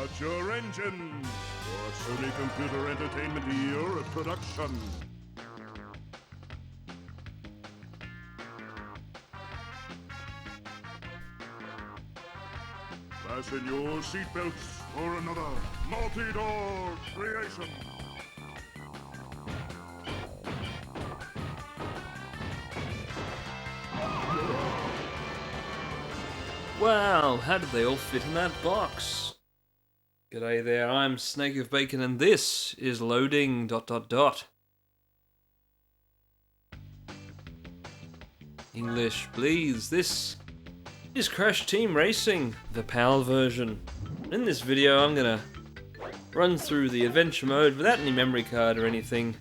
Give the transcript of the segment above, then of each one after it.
Start your engines for a Sony Computer Entertainment year of production. Fasten your seatbelts for another multi-door creation. Wow, how did they all fit in that box? G'day there, I'm SnakeOfBacon and this is loading ... English, please. This is Crash Team Racing, the PAL version. In this video I'm gonna run through the adventure mode without any memory card or anything,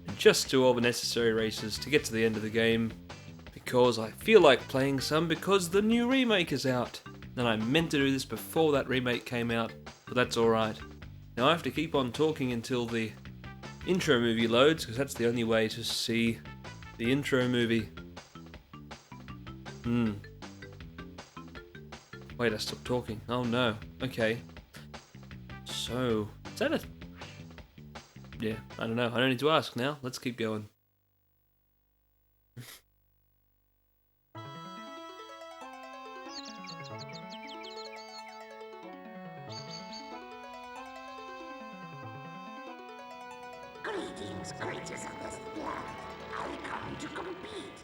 and just do all the necessary races to get to the end of the game, because I feel like playing some because the new remake is out. And I meant to do this before that remake came out, but that's alright. Now I have to keep on talking until the intro movie loads, because that's the only way to see the intro movie. Wait, I stopped talking. Oh no. Okay. So, is that a... Yeah, I don't know. I don't need to ask now. Let's keep going. Greetings, creatures of this planet. I come to compete.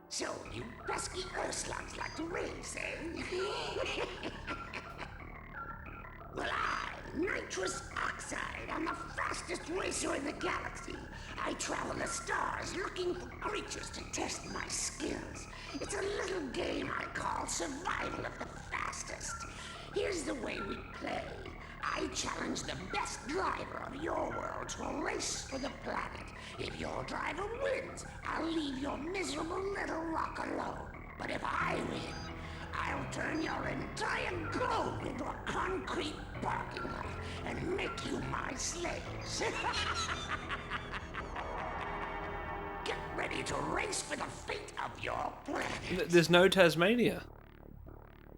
So, you pesky Earthslugs like to race, eh? Well, Nitrous Oxide, I'm the fastest racer in the galaxy. I travel the stars looking for creatures to test my skills. It's a little game I call Survival of the Fastest. Here's the way we play. I challenge the best driver of your world to a race for the planet. If your driver wins, I'll leave your miserable little rock alone. But if I win, I'll turn your entire globe into a concrete parking lot and make you my slaves. Get ready to race for the fate of your planet. There's no Tasmania.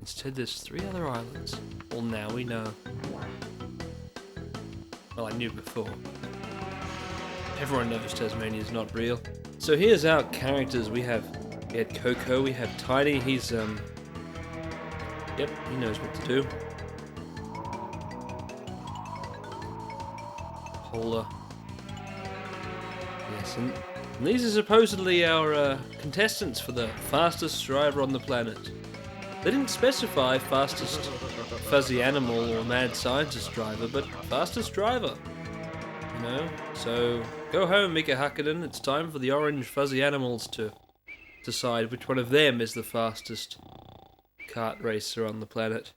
Instead, there's 3 other islands. Well, now we know. Well, I knew before. Everyone knows Tasmania's not real. So here's our characters. We had Coco, we have Tiny, he's, yep, he knows what to do. Polar. Yes, and these are supposedly our contestants for the fastest driver on the planet. They didn't specify fastest fuzzy animal or mad scientist driver, but fastest driver. You know? So, go home, Mika Hakkinen. It's time for the orange fuzzy animals to decide which one of them is the fastest kart racer on the planet.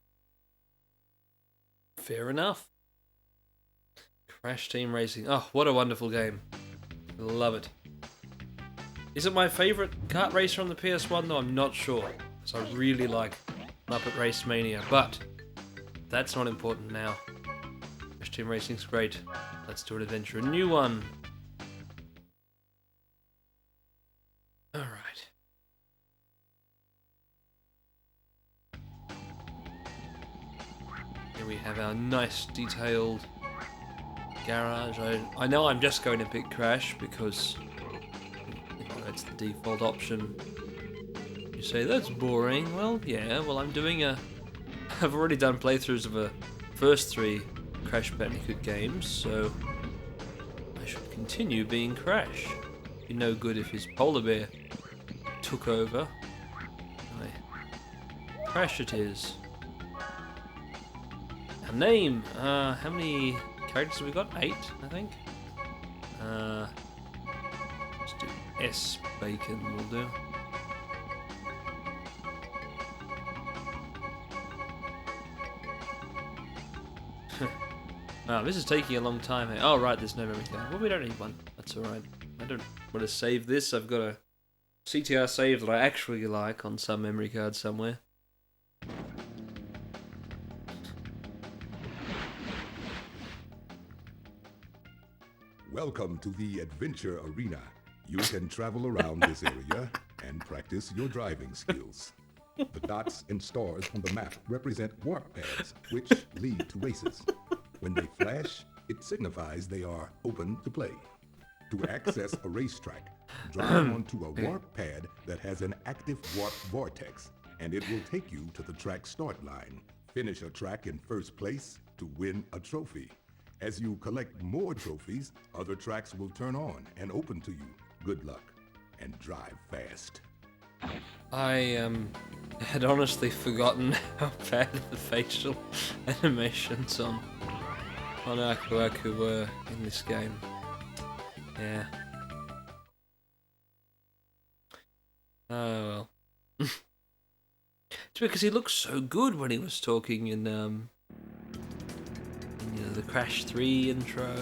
Fair enough. Crash Team Racing. Oh, what a wonderful game. Love it. Is it my favourite kart racer on the PS1 though? I'm not sure. So I really like Muppet Race Mania, but that's not important now. Crash Team Racing's great. Let's do an adventure. A new one. Alright. Here we have our nice detailed garage. I know I'm just going to pick Crash because it's the default option. You say, that's boring. Well, yeah, well I'm doing I've already done playthroughs of the first 3 Crash Bandicoot games, so I should continue being Crash. It'd be no good if his polar bear took over. Anyway, Crash it is. Our name, how many characters have we got? 8, I think. Let's do S. Bacon, will do. Wow, this is taking a long time here. Oh, right, there's no memory card. Well, we don't need one. That's alright. I don't want to save this. I've got a CTR save that I actually like on some memory card somewhere. Welcome to the Adventure Arena. You can travel around this area and practice your driving skills. The dots and stars on the map represent warp pads, which lead to races. When they flash, it signifies they are open to play. To access a racetrack, drive onto a warp pad that has an active warp vortex, and it will take you to the track start line. Finish a track in first place to win a trophy. As you collect more trophies, other tracks will turn on and open to you. Good luck, and drive fast. I had honestly forgotten how bad the facial animations on Aku Aku were in this game. Yeah. Oh well. It's because he looked so good when he was talking in the Crash 3 intro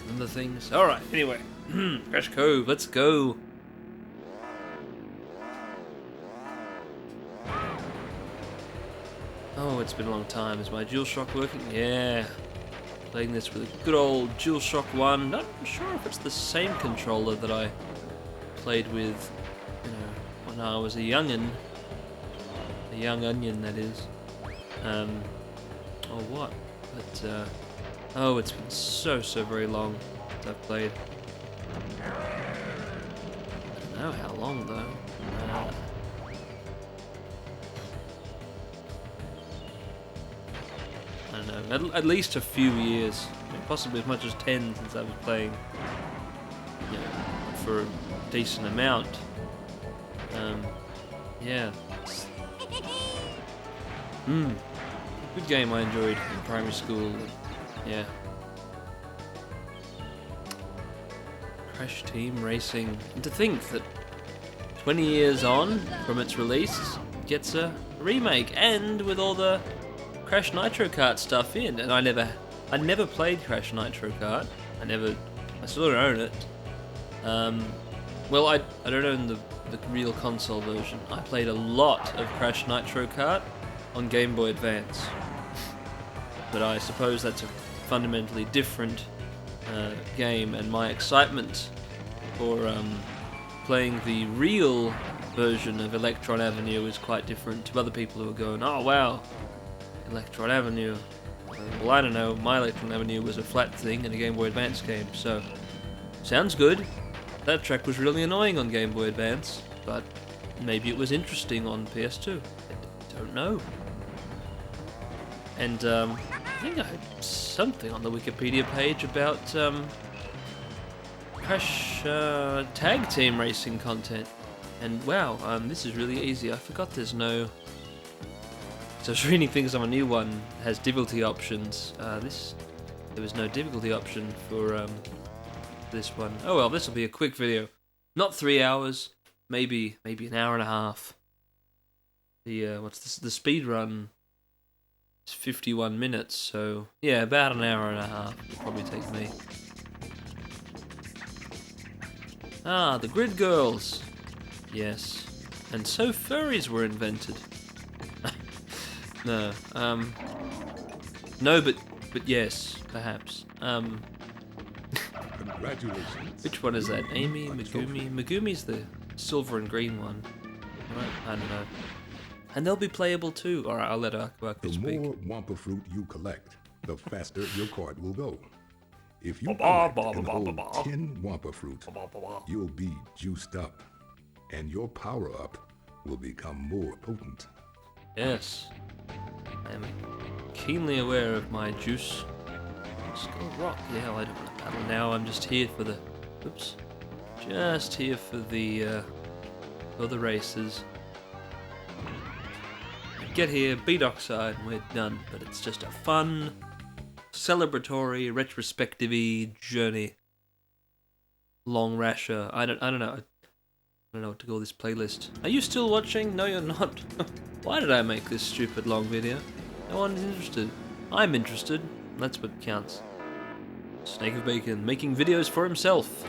and the things. Alright, anyway. Crash Cove, let's go. Oh, it's been a long time. Is my DualShock working? Yeah. Playing this with a good old DualShock 1. Not sure if it's the same controller that I played with, when I was a youngin'. A young onion, that is. Or what? But, oh, it's been so very long since I've played. I don't know how long, though. I don't know, at least a few years, possibly as much as 10 since I was playing, for a decent amount. Yeah. Good game I enjoyed in primary school. Yeah. Crash Team Racing. And to think that 20 years on from its release, it gets a remake, and with all the Crash Nitro Kart stuff in. And I never played Crash Nitro Kart. I still don't own it. Well, I don't own the real console version. I played a lot of Crash Nitro Kart on Game Boy Advance. But I suppose that's a fundamentally different game, and my excitement for playing the real version of Electron Avenue is quite different to other people who are going, oh wow, Electron Avenue. Well, I don't know, my Electron Avenue was a flat thing in a Game Boy Advance game, so sounds good. That track was really annoying on Game Boy Advance, but maybe it was interesting on PS2. I don't know. And I think I heard something on the Wikipedia page about Crash tag team racing content. And wow, this is really easy. I forgot there's no... So I was reading things on a new one, it has difficulty options. There was no difficulty option for this one. Oh well, this will be a quick video. Not 3 hours, maybe an hour and a half. The what's this? The speed run is 51 minutes, so yeah, about an hour and a half will probably take me. Ah, the Grid Girls. Yes. And so furries were invented. No. No, but yes, perhaps. Congratulations. Which one is that? Amy, Megumi? Megumi's the silver and green one. Right? I don't know. And they'll be playable too. Alright, I'll let Aku Aku The speak. more Wampa fruit you collect, the faster your cart will go. If you collect and hold 10 Wampa fruit, you'll be juiced up, and your power-up will become more potent. Yes. I am keenly aware of my juice. Skull Rock. Yeah, I don't want to paddle now. I'm just here for the... Oops. Just here for the races. Get here, beat Oxide, and we're done. But it's just a fun, celebratory, retrospective-y journey. Long rasher. I don't know. I don't know what to call this playlist. Are you still watching? No, you're not. Why did I make this stupid long video? No one's interested. I'm interested. That's what counts. SnakeOfBacon making videos for himself.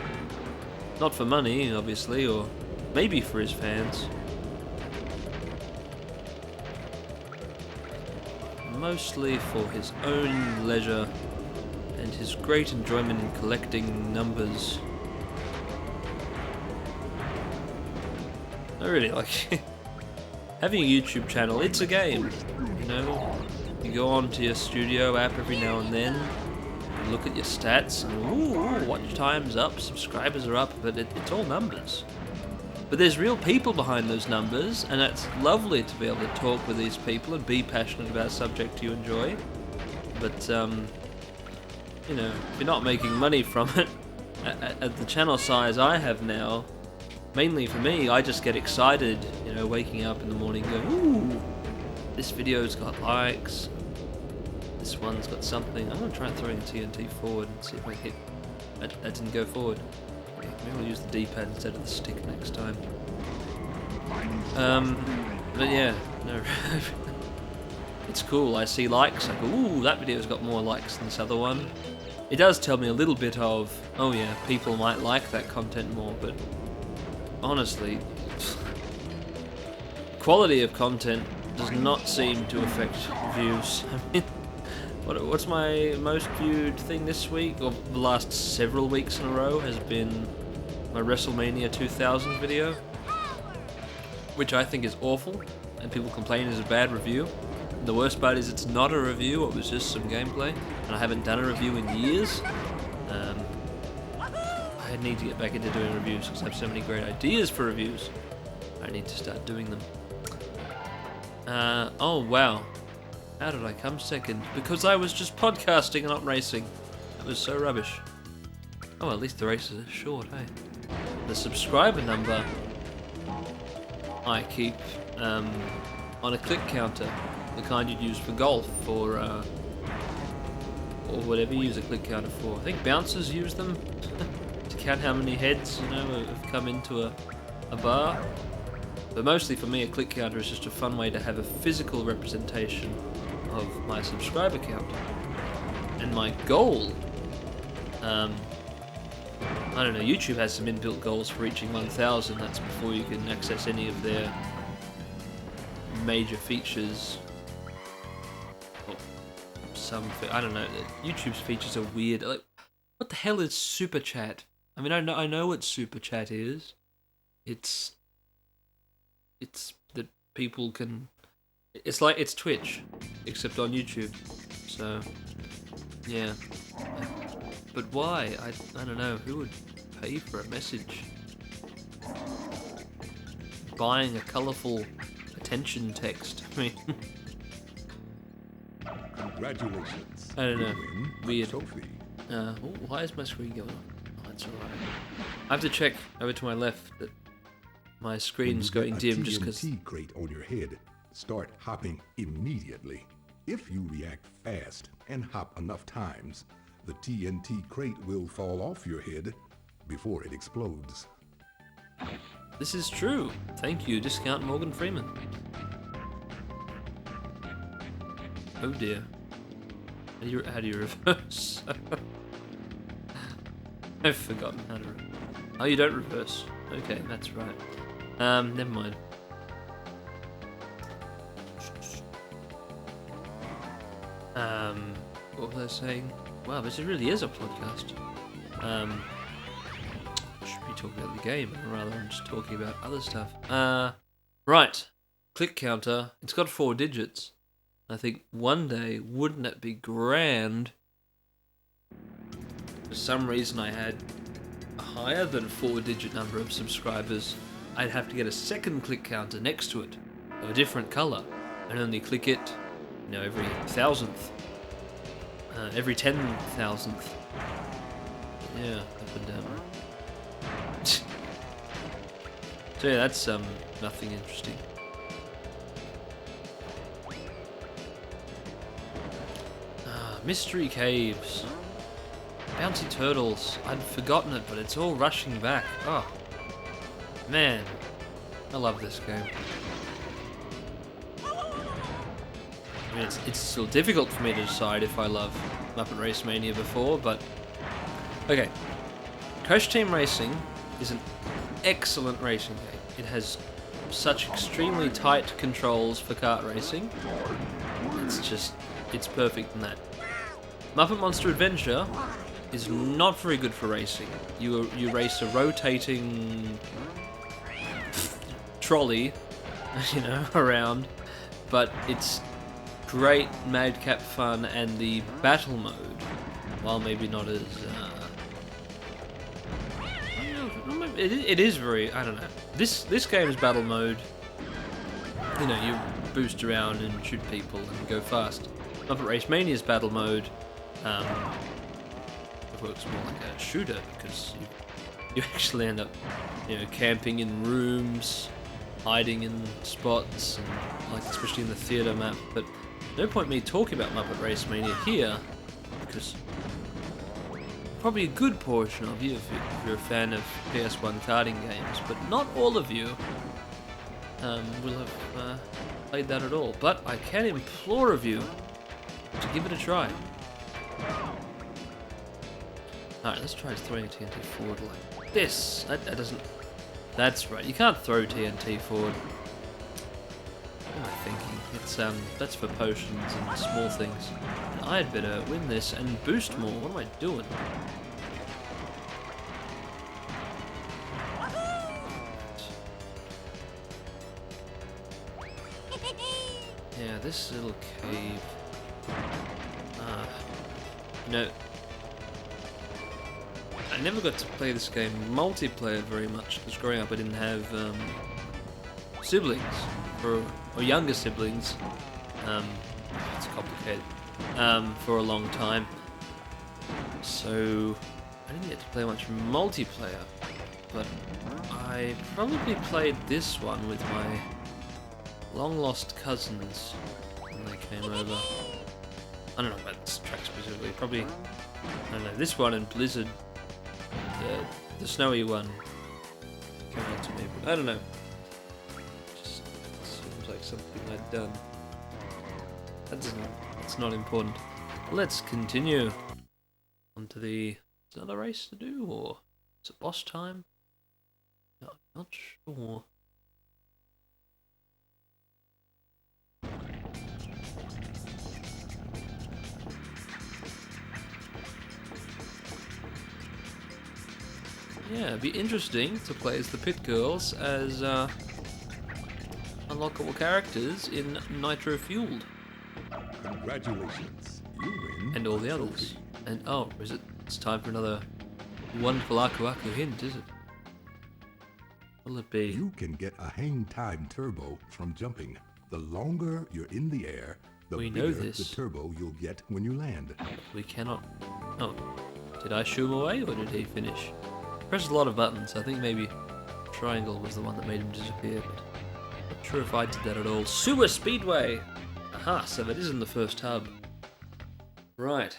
Not for money, obviously, or maybe for his fans. Mostly for his own leisure and his great enjoyment in collecting numbers. I really like it. having a YouTube channel, it's a game. You know, you go onto your studio app every now and then, you look at your stats, and ooh, watch time's up, subscribers are up, but it's all numbers. But there's real people behind those numbers, and it's lovely to be able to talk with these people and be passionate about a subject you enjoy. But, you know, if you're not making money from it, at the channel size I have now, mainly for me, I just get excited, you know, waking up in the morning going, ooh, this video's got likes, this one's got something. I'm going to try throwing TNT forward and see if I can hit. That didn't go forward. Okay, maybe I'll use the D-pad instead of the stick next time. But yeah, no. It's cool, I see likes, I go, ooh, that video's got more likes than this other one. It does tell me a little bit of, oh yeah, people might like that content more, but honestly, quality of content does not seem to affect views. I mean, what's my most viewed thing this week, or the last several weeks in a row, has been my WrestleMania 2000 video, which I think is awful, and people complain is a bad review. The worst part is it's not a review, it was just some gameplay, and I haven't done a review in years. I need to get back into doing reviews because I have so many great ideas for reviews. I need to start doing them. Oh wow, how did I come second? Because I was just podcasting and not racing. That was so rubbish. Oh, at least the races are short, hey? The subscriber number I keep on a click counter. The kind you'd use for golf or whatever you use a click counter for. I think bouncers use them to count how many heads, you know, have come into a bar. But mostly for me, a click counter is just a fun way to have a physical representation of my subscriber count. And my goal, I don't know, YouTube has some inbuilt goals for reaching 1,000. That's before you can access any of their major features. I don't know. YouTube's features are weird. Like, what the hell is Super Chat? I mean, I know what Super Chat is. It's that people can. It's like it's Twitch, except on YouTube. So, yeah. But why? I don't know. Who would pay for a message? Buying a colourful attention text. I mean. Congratulations. I don't know. You win a Weird. trophy. Why is my screen going on? Oh, that's alright. I have to check over to my left that my screen's going dim just because. TNT crate on your head, start hopping immediately. If you react fast and hop enough times, the TNT crate will fall off your head before it explodes. This is true. Thank you, Discount Morgan Freeman. Oh dear. How do you reverse? I've forgotten how to reverse. Oh, you don't reverse. Okay, that's right. Never mind. What was I saying? Wow, this really is a podcast. Should be talking about the game rather than just talking about other stuff. Right. Click counter. It's got 4 digits. I think one day, wouldn't it be grand? For some reason I had a higher than 4-digit number of subscribers. I'd have to get a second click counter next to it, of a different colour, and only click it, you know, every 1,000th. Every 10,000th. Yeah, up and down. So yeah, that's nothing interesting. Mystery caves. Bouncy turtles. I'd forgotten it, but it's all rushing back. Oh, man. I love this game. I mean, it's still difficult for me to decide if I love Muppet Race Mania before, but... Okay. Crash Team Racing is an excellent racing game. It has such extremely tight controls for kart racing. It's perfect in that. Muppet Monster Adventure is not very good for racing. You race a rotating trolley you know, around, but it's great madcap fun, and the battle mode, while maybe not as it is very, I don't know. This game's battle mode, you know, you boost around and shoot people and go fast. Muppet Race Mania's battle mode, it works more like a shooter, because you actually end up, you know, camping in rooms, hiding in spots, and like especially in the theater map. But no point me talking about Muppet Race Mania here, because probably a good portion of you, if you're a fan of PS1 karting games, but not all of you will have played that at all. But I can implore of you to give it a try. Alright, let's try throwing TNT forward like this. That doesn't... That's right, you can't throw TNT forward. What am I thinking? It's, that's for potions and small things. And I'd better win this and boost more. What am I doing? Yeah, this little cave. You know, I never got to play this game multiplayer very much, because growing up I didn't have siblings, or younger siblings. It's complicated. For a long time. So I didn't get to play much multiplayer, but I probably played this one with my long lost cousins when they came over. I don't know about this track specifically, probably, I don't know, this one and Blizzard, the snowy one, came out to me, but I don't know. Just seems like something I'd done. That's not important. Let's continue on to the... Is another race to do, or is it boss time? No, I'm not sure. Yeah, it'd be interesting to play as the Pit Girls as unlockable characters in Nitro Fueled. Congratulations, you win. And all the others. And oh, is it? It's time for another wonderful Aku Aku hint, is it? What'll it be? You can get a hang time turbo from jumping. The longer you're in the air, the bigger the turbo you'll get when you land. We cannot... Oh, did I shoo him away, or did he finish? Pressed a lot of buttons. I think maybe triangle was the one that made him disappear, but not sure if I did that at all. Sewer Speedway! Aha, so that is in the first hub. Right.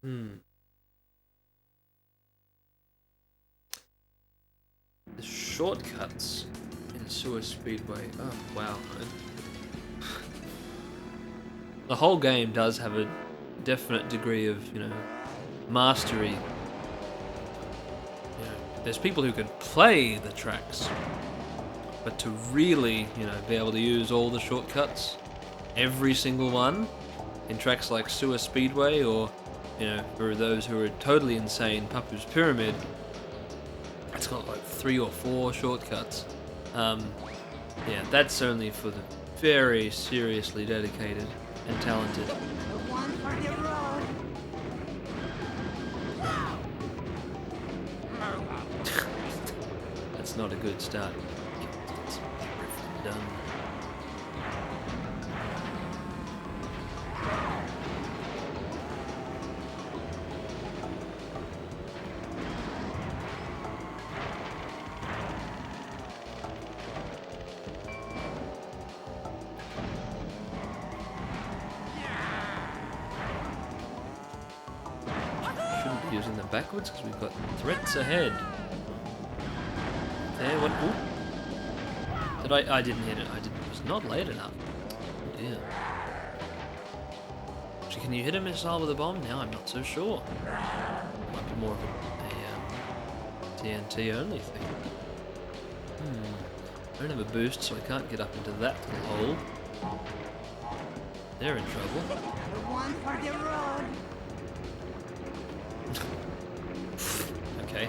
The shortcuts in Sewer Speedway. Oh, wow. The whole game does have a definite degree of, you know, mastery. There's people who can play the tracks, but to really, you know, be able to use all the shortcuts, every single one, in tracks like Sewer Speedway, or, you know, for those who are totally insane, Papu's Pyramid, it's got like 3 or 4 shortcuts. Yeah, that's only for the very seriously dedicated and talented. One for the road. That's not a good start. It's done. Shouldn't be using them backwards because we've got threats ahead. There, what? Ooh. Did I didn't hit it. I was not late enough. Oh dear. Actually, can you hit a missile with a bomb? Now I'm not so sure. Might be more of a TNT only thing. I don't have a boost, so I can't get up into that little hole. They're in trouble. One for the road. Okay.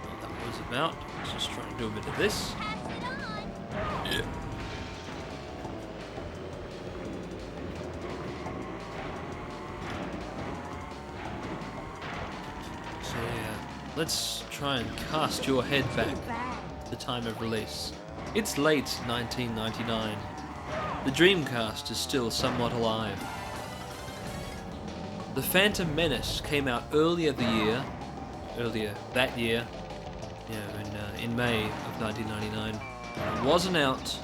Well, that was about. Let's just try and do a bit of this. let's try and cast your head back to the time of release. It's late 1999. The Dreamcast is still somewhat alive. The Phantom Menace came out earlier that year, in May of 1999. It wasn't out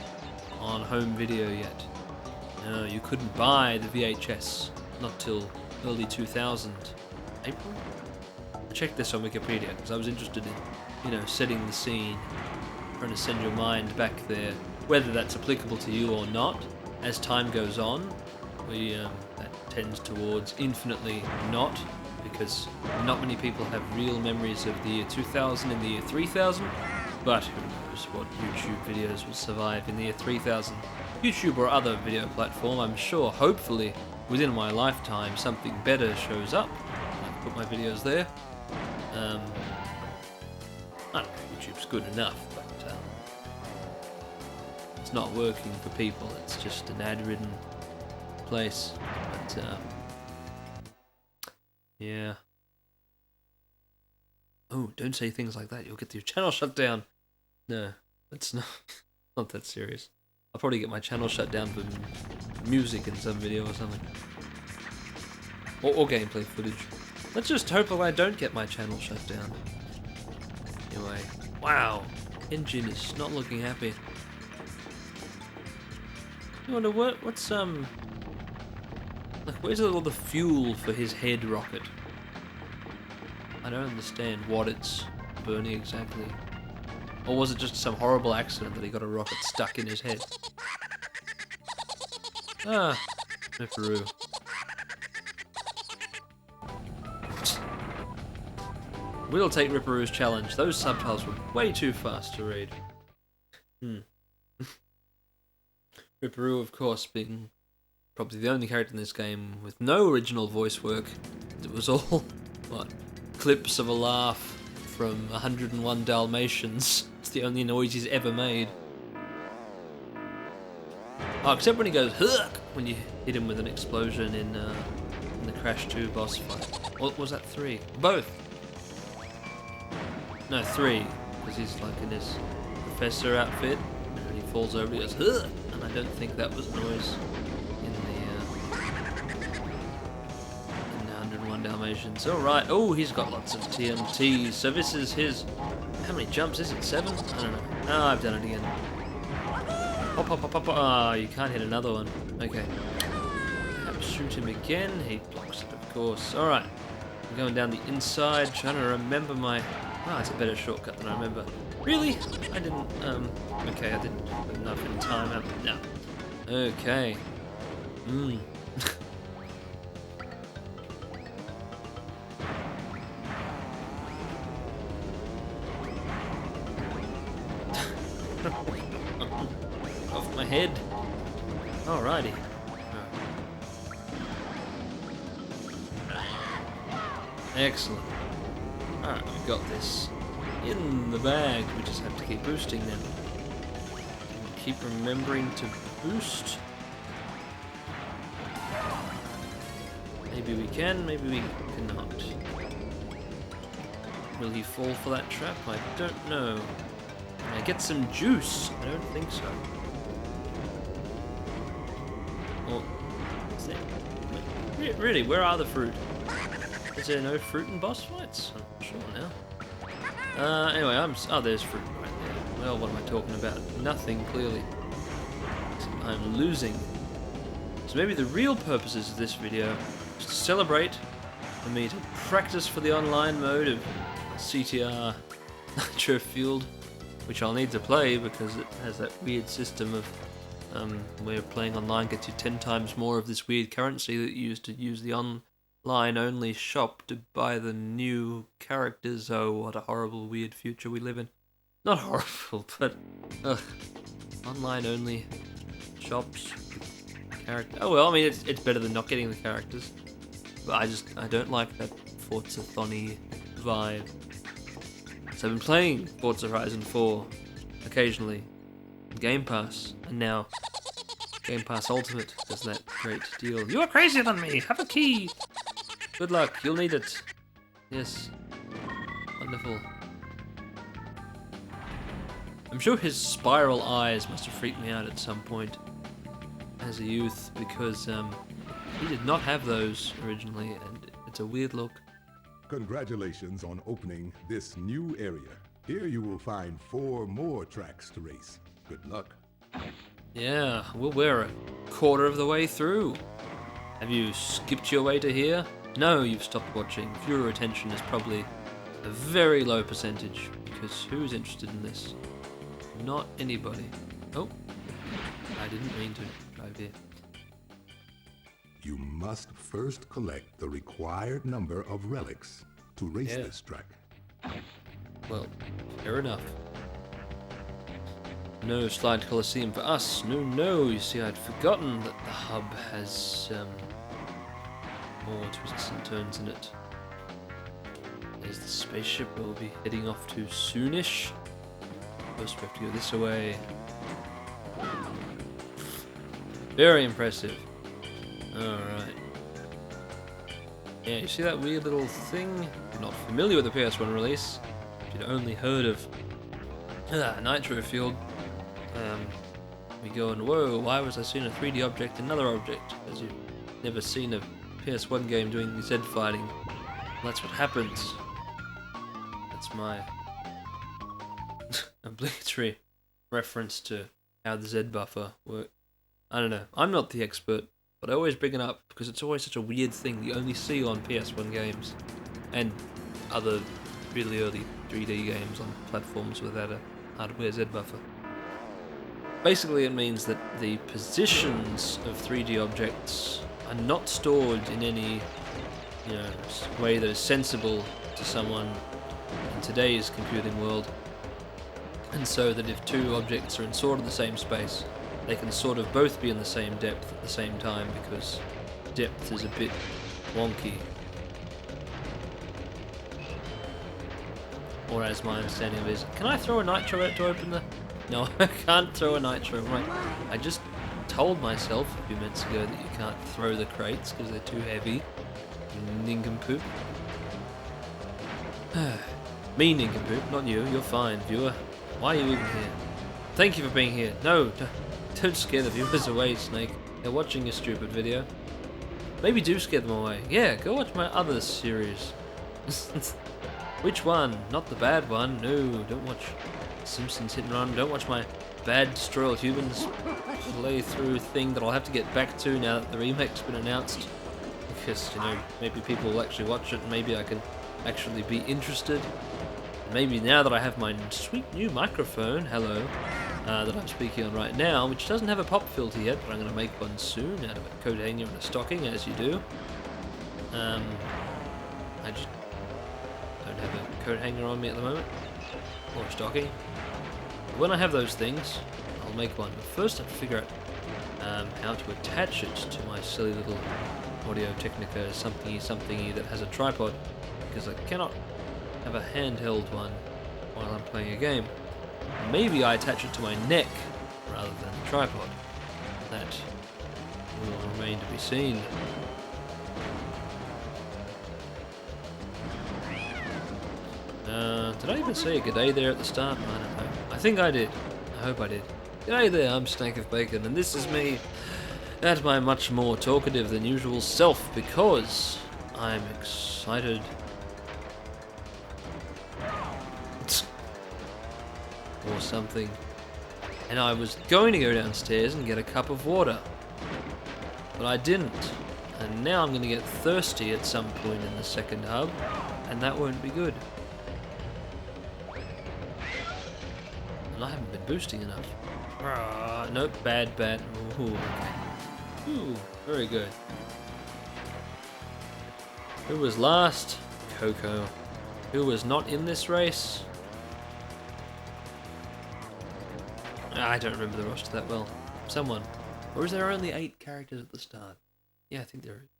on home video yet. No, you couldn't buy the VHS not till early 2000. April? I checked this on Wikipedia because I was interested in, setting the scene, trying to send your mind back there. Whether that's applicable to you or not, as time goes on, that tends towards infinitely not, because not many people have real memories of the year 2000 and the year 3000, but who knows what YouTube videos will survive in the year 3000. YouTube or other video platform, I'm sure, hopefully, within my lifetime, something better shows up. I put my videos there. I don't know, YouTube's good enough, but it's not working for people. It's just an ad-ridden place. But yeah. Oh, don't say things like that. You'll get your channel shut down. No, that's not that serious. I'll probably get my channel shut down for music in some video or something. Or gameplay footage. Let's just hope that I don't get my channel shut down. Anyway, wow. Engine is not looking happy. I wonder what's like, where's all the fuel for his head rocket? I don't understand what it's burning exactly. Or was it just some horrible accident that he got a rocket stuck in his head? Ah, Peru. We'll take Ripperoo's challenge. Those subtitles were way too fast to read. Ripperoo, of course, being probably the only character in this game with no original voice work. It was all, clips of a laugh from 101 Dalmatians. It's the only noise he's ever made. Oh, except when he goes, "Hurk!" when you hit him with an explosion in the Crash 2 boss fight. Or was that 3? Both! No, 3, because he's like in his professor outfit, and when he falls over, he goes, "Hurk!" And I don't think that was noise in the 101 Dalmatians. Alright, oh, he's got lots of TNT, so this is his... How many jumps is it? 7? I don't know. Oh, I've done it again. Pop, pop, pop, pop, pop. Ah, you can't hit another one. Okay. Perhaps shoot him again. He blocks it, of course. Alright. I'm going down the inside, trying to remember my... Ah, it's a better shortcut than I remember. Really? I didn't, okay, I didn't put enough in time. No. Okay. Off my head. Alrighty. Excellent. Alright, we got this in the bag. We just have to keep boosting them. Keep remembering to boost. Maybe we can, maybe we cannot. Will he fall for that trap? I don't know. Can I get some juice? I don't think so. Or, is there... Really, where are the fruit? Is there no fruit in boss fights? I'm not sure now. Anyway, oh, there's fruit right there. Well, what am I talking about? Nothing, clearly. I'm losing. So maybe the real purposes of this video is to celebrate, for me to practice for the online mode of CTR Story, which I'll need to play because it has that weird system of where playing online gets you 10 times more of this weird currency that you used to use the online-only shop to buy the new characters. Oh, what a horrible, weird future we live in. Not horrible, but online-only shops. Oh well, I mean, it's better than not getting the characters. But I don't like that Forza-thony vibe. So I've been playing Forza Horizon 4 occasionally, Game Pass, and now Game Pass Ultimate does that great deal. You are crazier than me! Have a key! Good luck, you'll need it. Yes. Wonderful. I'm sure his spiral eyes must have freaked me out at some point as a youth, because he did not have those originally, and it's a weird look. Congratulations on opening this new area. Here you will find 4 more tracks to race. Good luck. Yeah, well, we're a quarter of the way through. Have you skipped your way to here? No, you've stopped watching. Viewer retention is probably a very low percentage, because who's interested in this? Not anybody. Oh, I didn't mean to drive here. You must first collect the required number of relics to race this track. Well, fair enough. No slide coliseum for us. No. You see, I'd forgotten that the hub has more twists and turns in it. There's the spaceship we'll be heading off to soonish. First we have to go this way. Very impressive. Alright. Yeah, you see that weird little thing? If you're not familiar with the PS1 release, if you'd only heard of Nitro Field, we go and whoa, why was I seeing a 3D object, another object? Because you've never seen a PS1 game doing Z fighting. Well, that's what happens. That's my obligatory reference to how the Z buffer works. I don't know, I'm not the expert, but I always bring it up because it's always such a weird thing you only see on PS1 games and other really early 3D games on platforms without a hardware Z buffer. Basically it means that the positions of 3D objects are not stored in any way that is sensible to someone in today's computing world, and so that if 2 objects are in sort of the same space, they can sort of both be in the same depth at the same time, because depth is a bit wonky. Or as my understanding of it is, can I throw a nitro out to open the... No, I can't throw a nitro. Right. I just told myself a few minutes ago that you can't throw the crates because they're too heavy. Nincompoop. Me nincompoop, not you. You're fine, viewer. Why are you even here? Thank you for being here. No, don't scare the viewers away, Snake. They're watching your stupid video. Maybe do scare them away. Yeah, go watch my other series. Which one? Not the bad one. No, don't watch Simpsons Hit and Run. Don't watch my bad Destroy All Humans playthrough thing that I'll have to get back to now that the remake's been announced. Because, maybe people will actually watch it and maybe I can actually be interested. Maybe now that I have my sweet new microphone, hello, that I'm speaking on right now, which doesn't have a pop filter yet, but I'm going to make one soon out of a coat hanger and a stocking, as you do. I just don't have a coat hanger on me at the moment, or a stocking. When I have those things, I'll make one. But first I have to figure out how to attach it to my silly little Audio Technica somethingy that has a tripod, because I cannot have a handheld one while I'm playing a game. Maybe I attach it to my neck rather than the tripod. That will remain to be seen. Did I even say a g'day there at the start? I don't know. I think I did. I hope I did. G'day there, I'm SnakeOfBacon, and this is me at my much more talkative than usual self, because I'm excited. Or something. And I was going to go downstairs and get a cup of water, but I didn't. And now I'm going to get thirsty at some point in the second hub, and that won't be good. And I haven't been boosting enough. Nope, bad. Ooh, okay. Ooh, very good. Who was last? Coco. Who was not in this race? I don't remember the roster that well. Someone. Or is there only 8 characters at the start? Yeah, I think there is.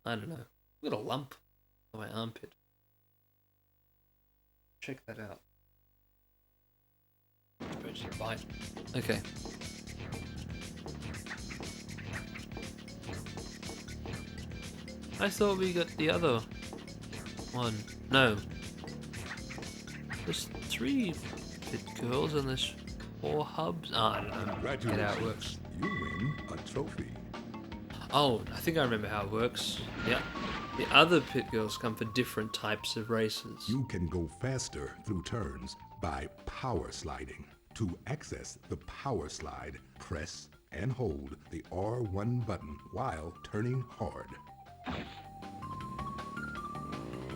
I don't know. I've got a lump on my armpit. Check that out. Bite. Okay. I thought we got the other one. No. There's 3 pit girls and there's 4 hubs. Oh, I don't know. Get how it works. You win a trophy. Oh, I think I remember how it works. Yeah. The other pit girls come for different types of races. You can go faster through turns by power sliding. To access the power slide, press and hold the R1 button while turning hard.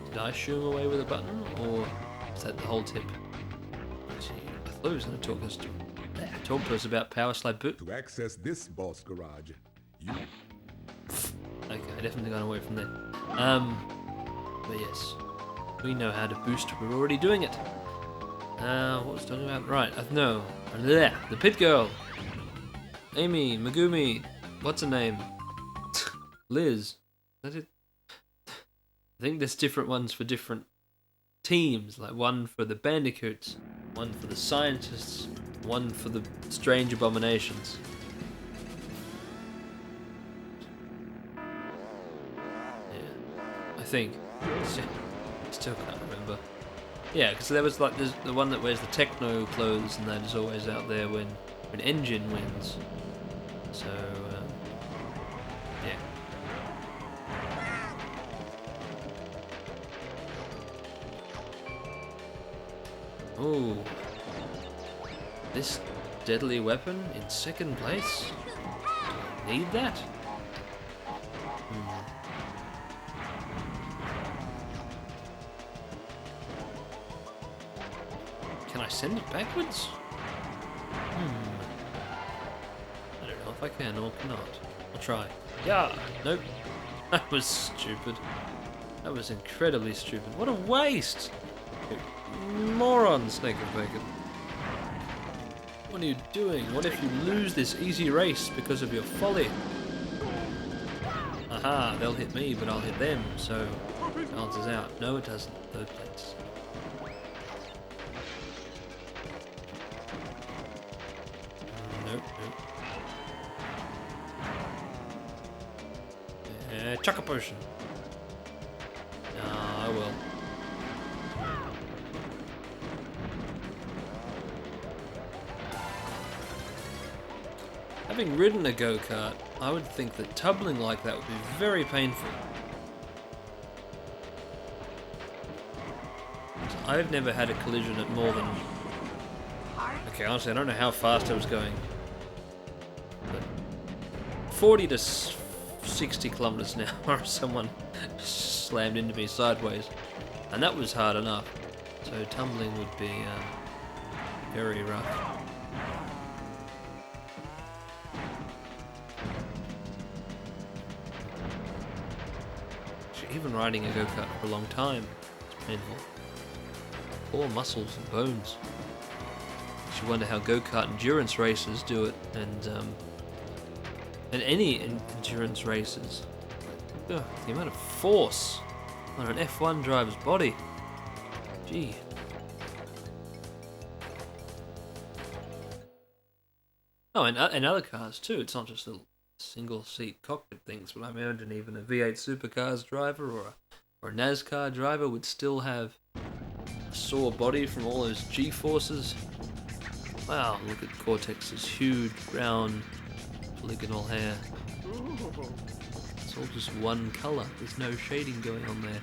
Did I shoo him away with a button, or is that the whole tip? Actually, I thought he was going to talk to us about power slide boot. To access this boss garage, you... Okay, definitely gone away from there. But yes, we know how to boost. We're already doing it. What was I talking about? Right, no. The pit girl. Amy, Megumi, what's her name? Liz. Is that it? I think there's different ones for different teams, like one for the bandicoots, one for the scientists, one for the strange abominations. I think. Still can't remember. Yeah, because there was like the one that wears the techno clothes, and that is always out there when Engine wins. So yeah. Oh, this deadly weapon in 2nd place. Do I need that? Can I send it backwards? I don't know if I can or cannot. I'll try. Yeah! Nope. That was stupid. That was incredibly stupid. What a waste! You moron, SnakeOfBacon. What are you doing? What if you lose this easy race because of your folly? Aha, they'll hit me, but I'll hit them, so it balances out. No, it doesn't. 3rd place. Nope. Chuck a potion. Ah, I will. Having ridden a go-kart, I would think that tumbling like that would be very painful. I've never had a collision at more than... Okay, honestly, I don't know how fast I was going. But 40 to 60 kilometers an hour, someone slammed into me sideways. And that was hard enough. So tumbling would be very rough. Even riding a go-kart for a long time is painful. Poor muscles and bones. You wonder how go-kart endurance racers do it, and any endurance races. Ugh, the amount of force on an F1 driver's body. Gee. Oh, and other cars too. It's not just little single-seat cockpit things, but I imagine even a V8 supercars driver or a NASCAR driver would still have a sore body from all those G-forces. Wow, look at Cortex's huge, brown, polygonal hair. It's all just one colour. There's no shading going on there.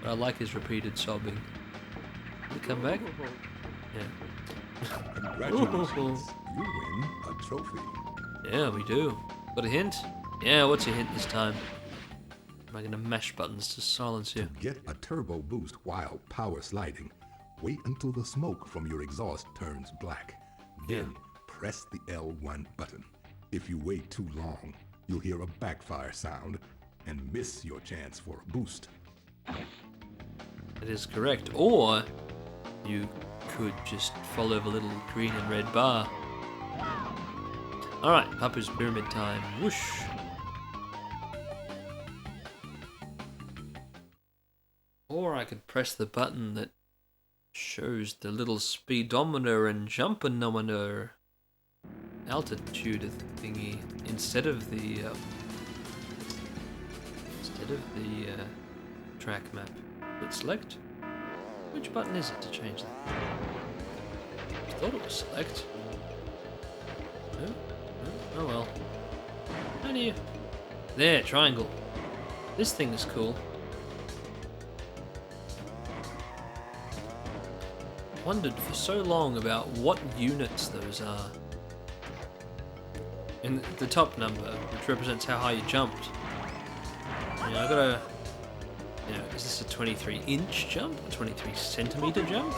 But I like his repeated sobbing. Did it come back? Yeah. Congratulations, you win a trophy. Yeah, we do. Got a hint? Yeah, what's your hint this time? Am I going to mash buttons to silence you? To get a turbo boost while power sliding, wait until the smoke from your exhaust turns black. Then press the L1 button. If you wait too long, you'll hear a backfire sound and miss your chance for a boost. That is correct. Or you could just follow the little green and red bar. Alright, Papu's pyramid time. Whoosh! Or I could press the button that shows the little speedometer and jumpanometer altitude thingy instead of the track map. But select. Which button is it to change that? I thought it was select. No? No? Oh well. How do you... There, triangle. This thing is cool. Wondered for so long about what units those are. In the top number, which represents how high you jumped. You know, I gotta... You know, is this a 23-inch jump? A 23-centimeter jump?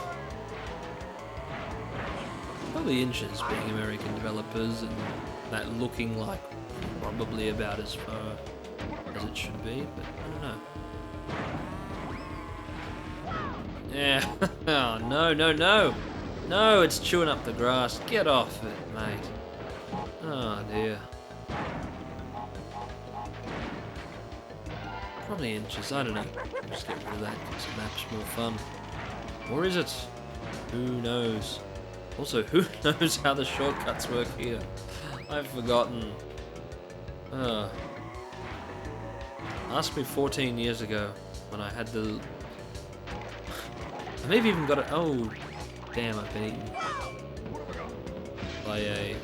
Probably inches, being American developers, and that looking like probably about as far as it should be, but I don't know. Yeah. Oh, no, no, no! No, it's chewing up the grass. Get off it, mate. Oh, dear. Probably inches, I don't know. Just get rid of that because the map's more fun. Or is it? Who knows? Also, who knows how the shortcuts work here? I've forgotten. Asked me 14 years ago when I had the... I maybe even got it... Oh, damn, I've been eaten. By a,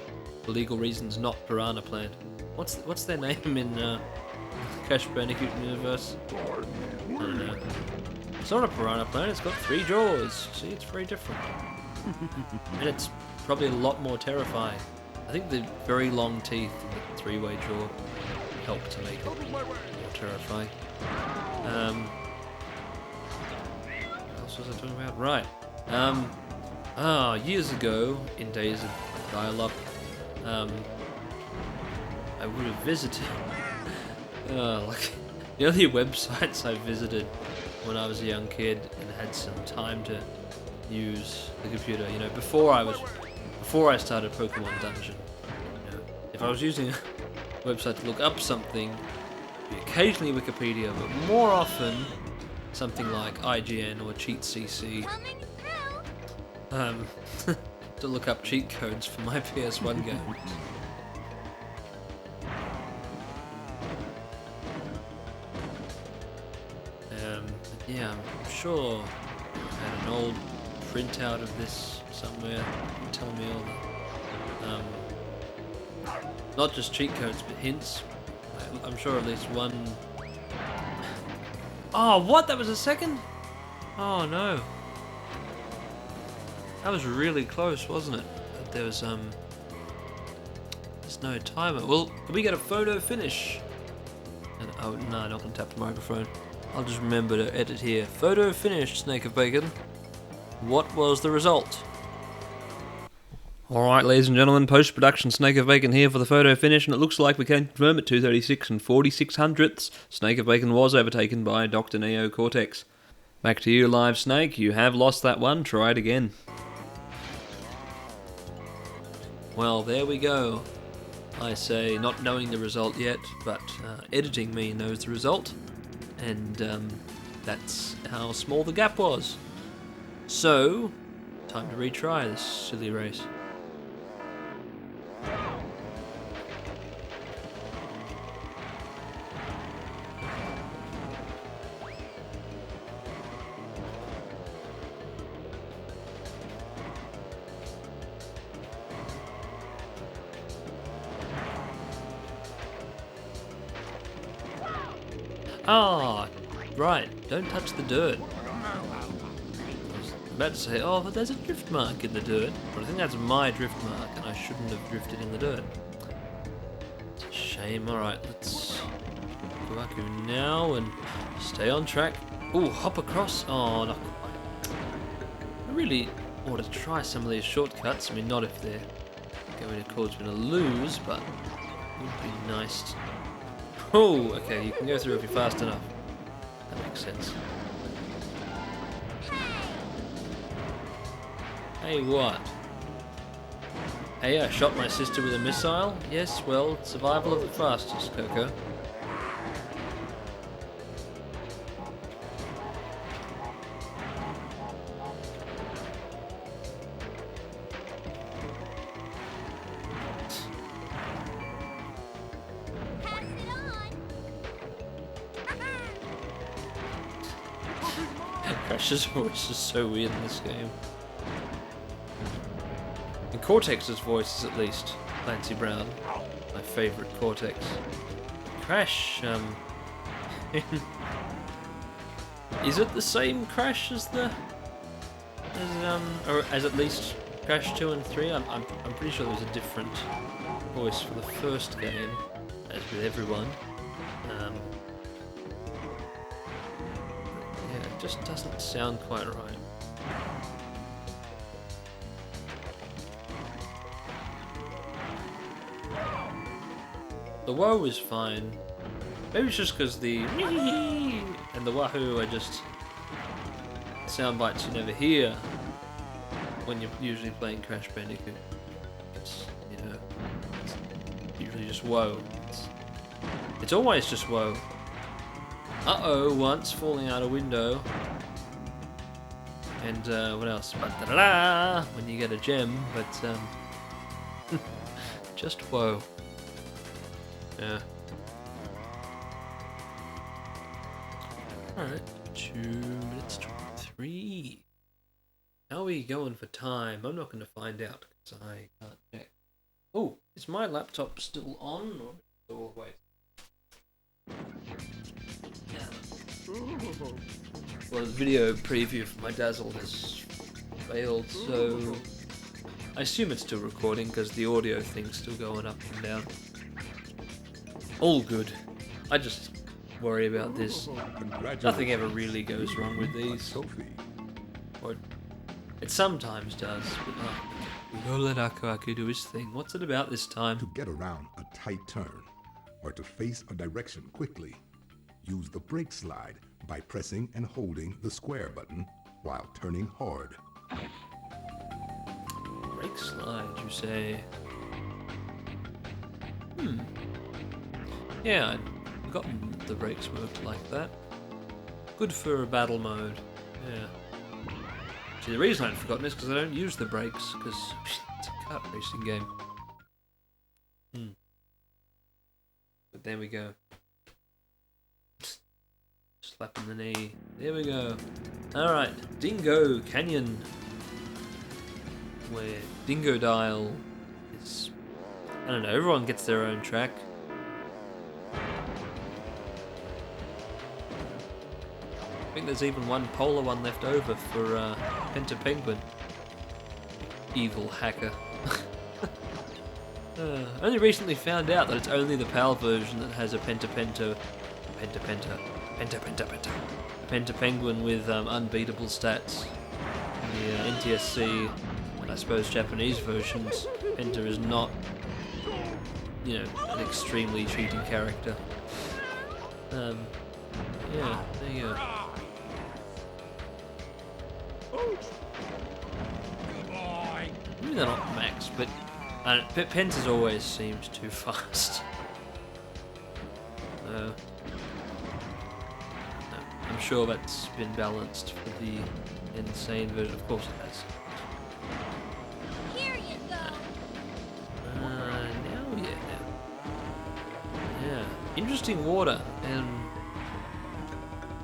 for legal reasons, not piranha plant. What's their name in Crash Bandicoot universe? I don't know. It's not a piranha plant, it's got 3 jaws. See, it's very different. And it's probably a lot more terrifying. I think the very long teeth and the 3-way jaw help to make it more terrifying. What else was I talking about? Right. Years ago, in days of dial-up, I would have visited like the only websites I visited when I was a young kid and had some time to use the computer. You know, before I started Pokemon Dungeon. You know, if I was using a website to look up something, occasionally Wikipedia, but more often something like IGN or CheatCC. To look up cheat codes for my PS1 games. Yeah, I'm sure I had an old printout of this somewhere. Tell me all that. Not just cheat codes, but hints. I'm sure at least one... Oh, what? That was a second? Oh, no. That was really close, wasn't it? There was, there's no timer. Well, can we get a photo finish? And, oh, no, I'm not going to tap the microphone. I'll just remember to edit here. Photo finished, Snake of Bacon. What was the result? Alright, ladies and gentlemen, post-production Snake of Bacon here for the photo finish, and it looks like we can confirm at 2:36 and 46 hundredths, Snake of Bacon was overtaken by Dr. Neo Cortex. Back to you, Live Snake. You have lost that one. Try it again. Well, there we go. I say, not knowing the result yet, but editing me knows the result. And that's how small the gap was. So, time to retry this silly race. Ah, right, don't touch the dirt. I was about to say, oh, but there's a drift mark in the dirt, but I think that's my drift mark, and I shouldn't have drifted in the dirt. It's a shame. Alright, let's go back now and stay on track. Ooh, hop across. Oh, not quite. I really ought to try some of these shortcuts. I mean, not if they're going towards me to lose, but it would be nice to... Oh, okay, you can go through if you're fast enough. That makes sense. Hey, what? Hey, I shot my sister with a missile? Yes, well, survival of the fastest, Coco. Crash's voice is so weird in this game. And Cortex's voice is at least Clancy Brown, my favourite Cortex. Crash, is it the same Crash as or as at least Crash 2 and 3? I'm pretty sure there was a different voice for the first game, as with everyone. Yeah, it just doesn't sound quite right. The whoa is fine. Maybe it's just because the and the wahoo are just sound bites you never hear when you're usually playing Crash Bandicoot. It's, you know, it's usually just whoa. It's always just whoa. Uh-oh, once falling out a window. And what else? Ba-da-da-da, when you get a gem, but just whoa. Yeah. Alright, 2 minutes 23. How are we going for time? I'm not going to find out because I can't check. Oh, is my laptop still on or still away? Well, the video preview for my Dazzle has failed, so I assume it's still recording because the audio thing's still going up and down. All good. I just worry about this. Nothing ever really goes wrong with these. Or it sometimes does, but we gotta let Aku do his thing. What's it about this time? To get around a tight turn, or to face a direction quickly, use the brake slide by pressing and holding the square button while turning hard. Brake slide, you say? Yeah, I'd forgotten the brakes worked like that. Good for a battle mode, yeah. See, the reason I'd forgotten is because I don't use the brakes, because it's a kart racing game. But there we go. Slapping the knee. There we go. Alright, Dingo Canyon. Where Dingo Dial is... I don't know, everyone gets their own track. I think there's even one polar one left over for Penta Penguin. Evil hacker. Only recently found out that it's only the PAL version that has a Penta Penguin with unbeatable stats. The NTSC and I suppose Japanese versions, Penta is not, you know, an extremely cheating character. Yeah, there you go. Maybe they're not max, but Penta's always seemed too fast. I'm sure that's been balanced for the insane version. Of course it has. Here you go. Yeah. Interesting water, and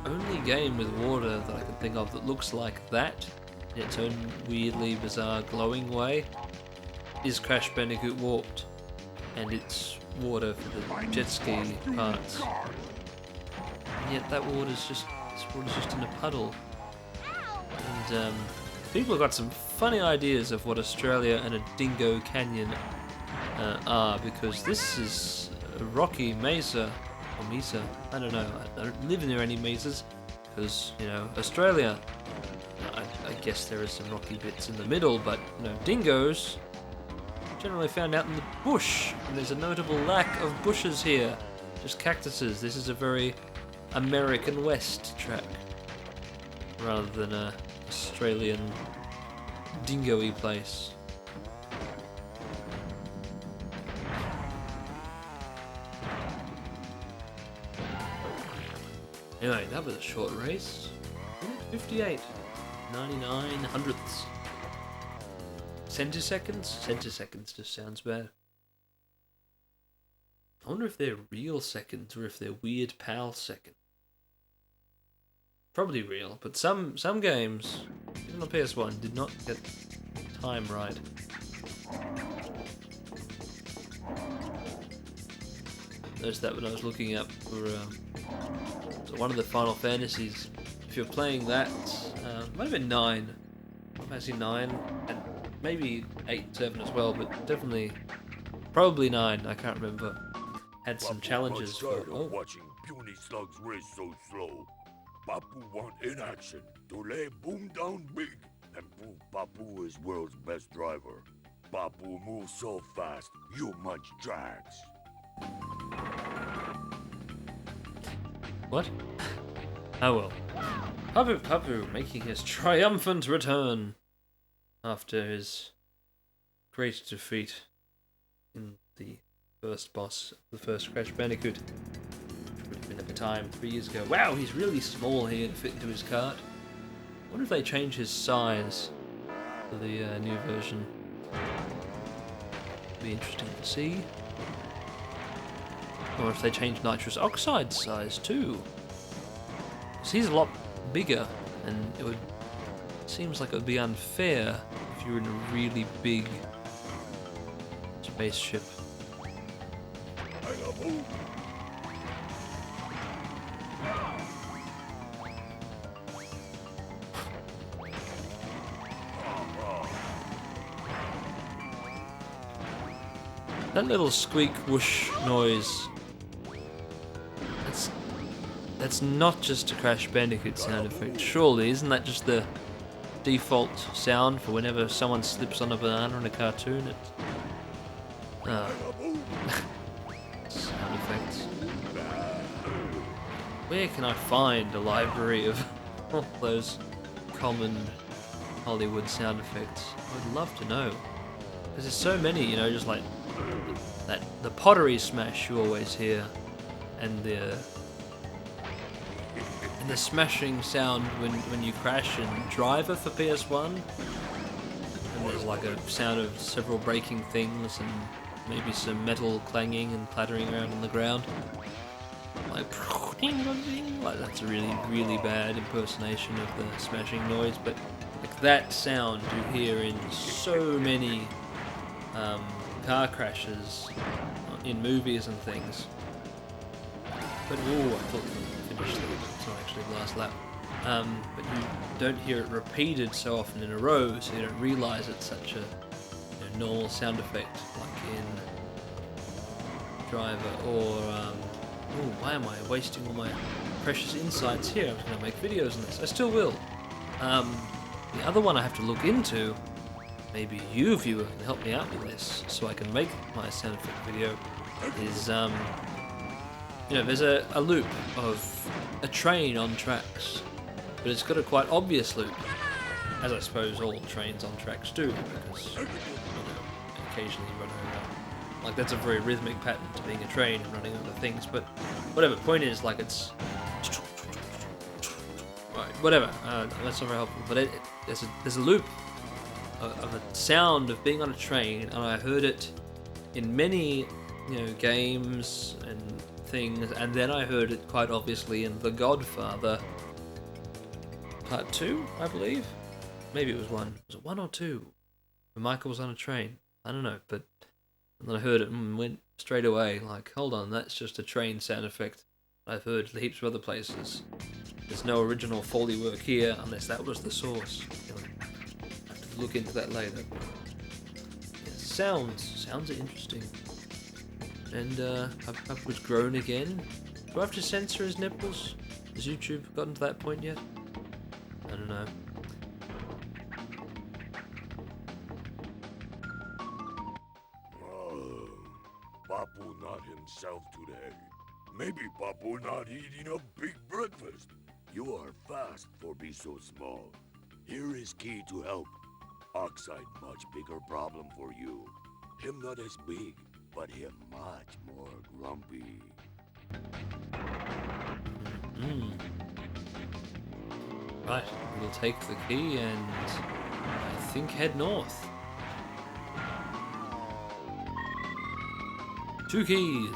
only game with water that I can think of that looks like that in its own weirdly bizarre glowing way is Crash Bandicoot Warped, and it's water for the jet ski parts. And yet that water's just in a puddle. And people have got some funny ideas of what Australia and a Dingo Canyon are, because this is a rocky mesa, or mesa, I don't know, I don't live near any mesas, because, you know, Australia, I guess there is some rocky bits in the middle, but, you know, dingoes generally found out in the bush, and there's a notable lack of bushes here, just cactuses. This is a very American West track, rather than a Australian dingo-y place. Anyway, that was a short race. 58, 99 hundredths. Centiseconds? Centiseconds just sounds bad. I wonder if they're real seconds or if they're weird PAL seconds. probably real, but some games, even on PS1, did not get time right. Noticed that when I was looking up for so one of the Final Fantasies. If you're playing that, might have been 9, Fantasy 9, and maybe 8, 7 as well, but definitely, probably 9. I can't remember. Had some challenges for. Oh. Watching puny slugs race so slow. Papu want in action to lay boom down big and prove Papu is world's best driver. Papu moves so fast, you munch drags. What? Oh well. Papu making his triumphant return after his great defeat in the first boss of the first Crash Bandicoot. Would have been at the time 3 years ago. Wow, he's really small here to fit into his cart. I wonder if they change his size for the new version. Be interesting to see. Or if they change Nitrous Oxide's size too. Because he's a lot bigger, and it seems like it would be unfair if you were in a really big spaceship. That little squeak whoosh noise, that's not just a Crash Bandicoot sound effect, surely. Isn't that just the default sound for whenever someone slips on a banana in a cartoon? Sound effects. Where can I find a library of all those common Hollywood sound effects? I would love to know. Because there's so many, you know, just like the pottery smash you always hear, and the smashing sound when you crash in Driver for PS1, and there's like a sound of several breaking things and maybe some metal clanging and clattering around on the ground, like that's a really bad impersonation of the smashing noise, but like that sound you hear in so many car crashes in movies and things. But I thought we finished it's not actually the last lap. But you don't hear it repeated so often in a row, so you don't realise it's such a normal sound effect like in Driver or why am I wasting all my precious insights here? I was going to make videos on this. I still will. The other one I have to look into, maybe you viewer can help me out with this so I can make my sound effect video, is there's a loop of a train on tracks, but it's got a quite obvious loop, as I suppose all trains on tracks do, because occasionally you run over. Like, that's a very rhythmic pattern to being a train and running over things, but whatever. Point is, like, it's right, whatever. That's not very helpful, but there's a loop of a sound of being on a train, and I heard it in many games and things, and then I heard it quite obviously in The Godfather Part 2, I believe. Maybe it was 1. Was it 1 or 2? When Michael was on a train. I don't know, but and then I heard it and went straight away, like, hold on, that's just a train sound effect I've heard heaps of other places. There's no original Foley work here, unless that was the source. I have to look into that later. Yeah, sounds are interesting. And Papu's grown again. Do I have to censor his nipples? Has YouTube gotten to that point yet? I don't know. Papu not himself today. Maybe Papu not eating a big breakfast. You are fast for be so small. Here is key to help. Oxide much bigger problem for you. Him not as big, but him much more grumpy. Right, we'll take the key and I think head north. 2 keys.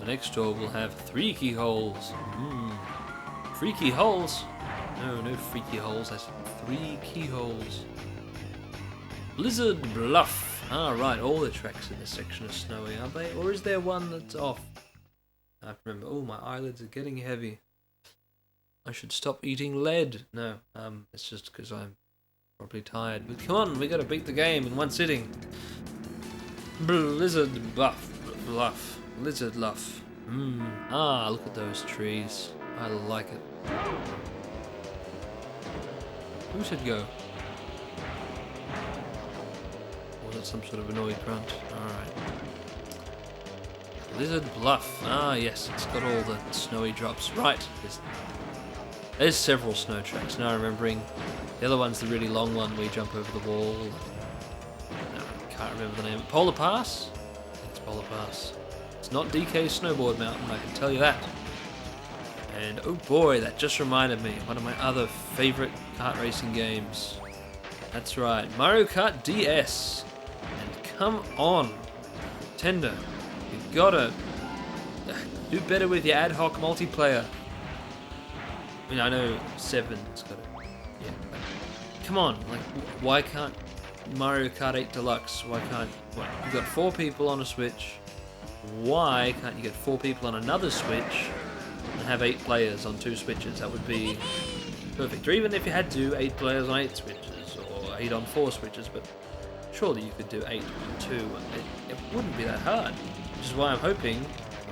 The next door will have 3 keyholes. Freaky holes? No freaky holes. I said 3 keyholes. Blizzard Bluff. Ah, right. All the tracks in this section are snowy, aren't they? Or is there one that's off? I have to remember. Oh, my eyelids are getting heavy. I should stop eating lead. No, it's just because I'm probably tired. But come on, we gotta beat the game in one sitting. Blizzard Bluff. Blizzard Bluff. Ah, look at those trees. I like it. Who should go? Was it some sort of annoyed grunt? Alright. Blizzard Bluff. Ah, yes, it's got all the snowy drops. Right. There's several snow tracks. Now remembering. The other one's the really long one where you jump over the wall. No, I can't remember the name. Polar Pass? I think it's Polar Pass. It's not DK Snowboard Mountain, I can tell you that. And oh boy, that just reminded me. One of my other favourite kart racing games. That's right, Mario Kart DS. And come on, Nintendo. You gotta do better with your ad hoc multiplayer. I mean, I know 7's got it. Yeah, but come on, like, why can't Mario Kart 8 Deluxe? Why can't... What, you've got 4 people on a Switch. Why can't you get 4 people on another Switch and have 8 players on 2 Switches? That would be perfect. Or even if you had to do 8 players on 8 Switches, or 8 on 4 Switches, but surely you could do 8 on 2. It wouldn't be that hard, which is why I'm hoping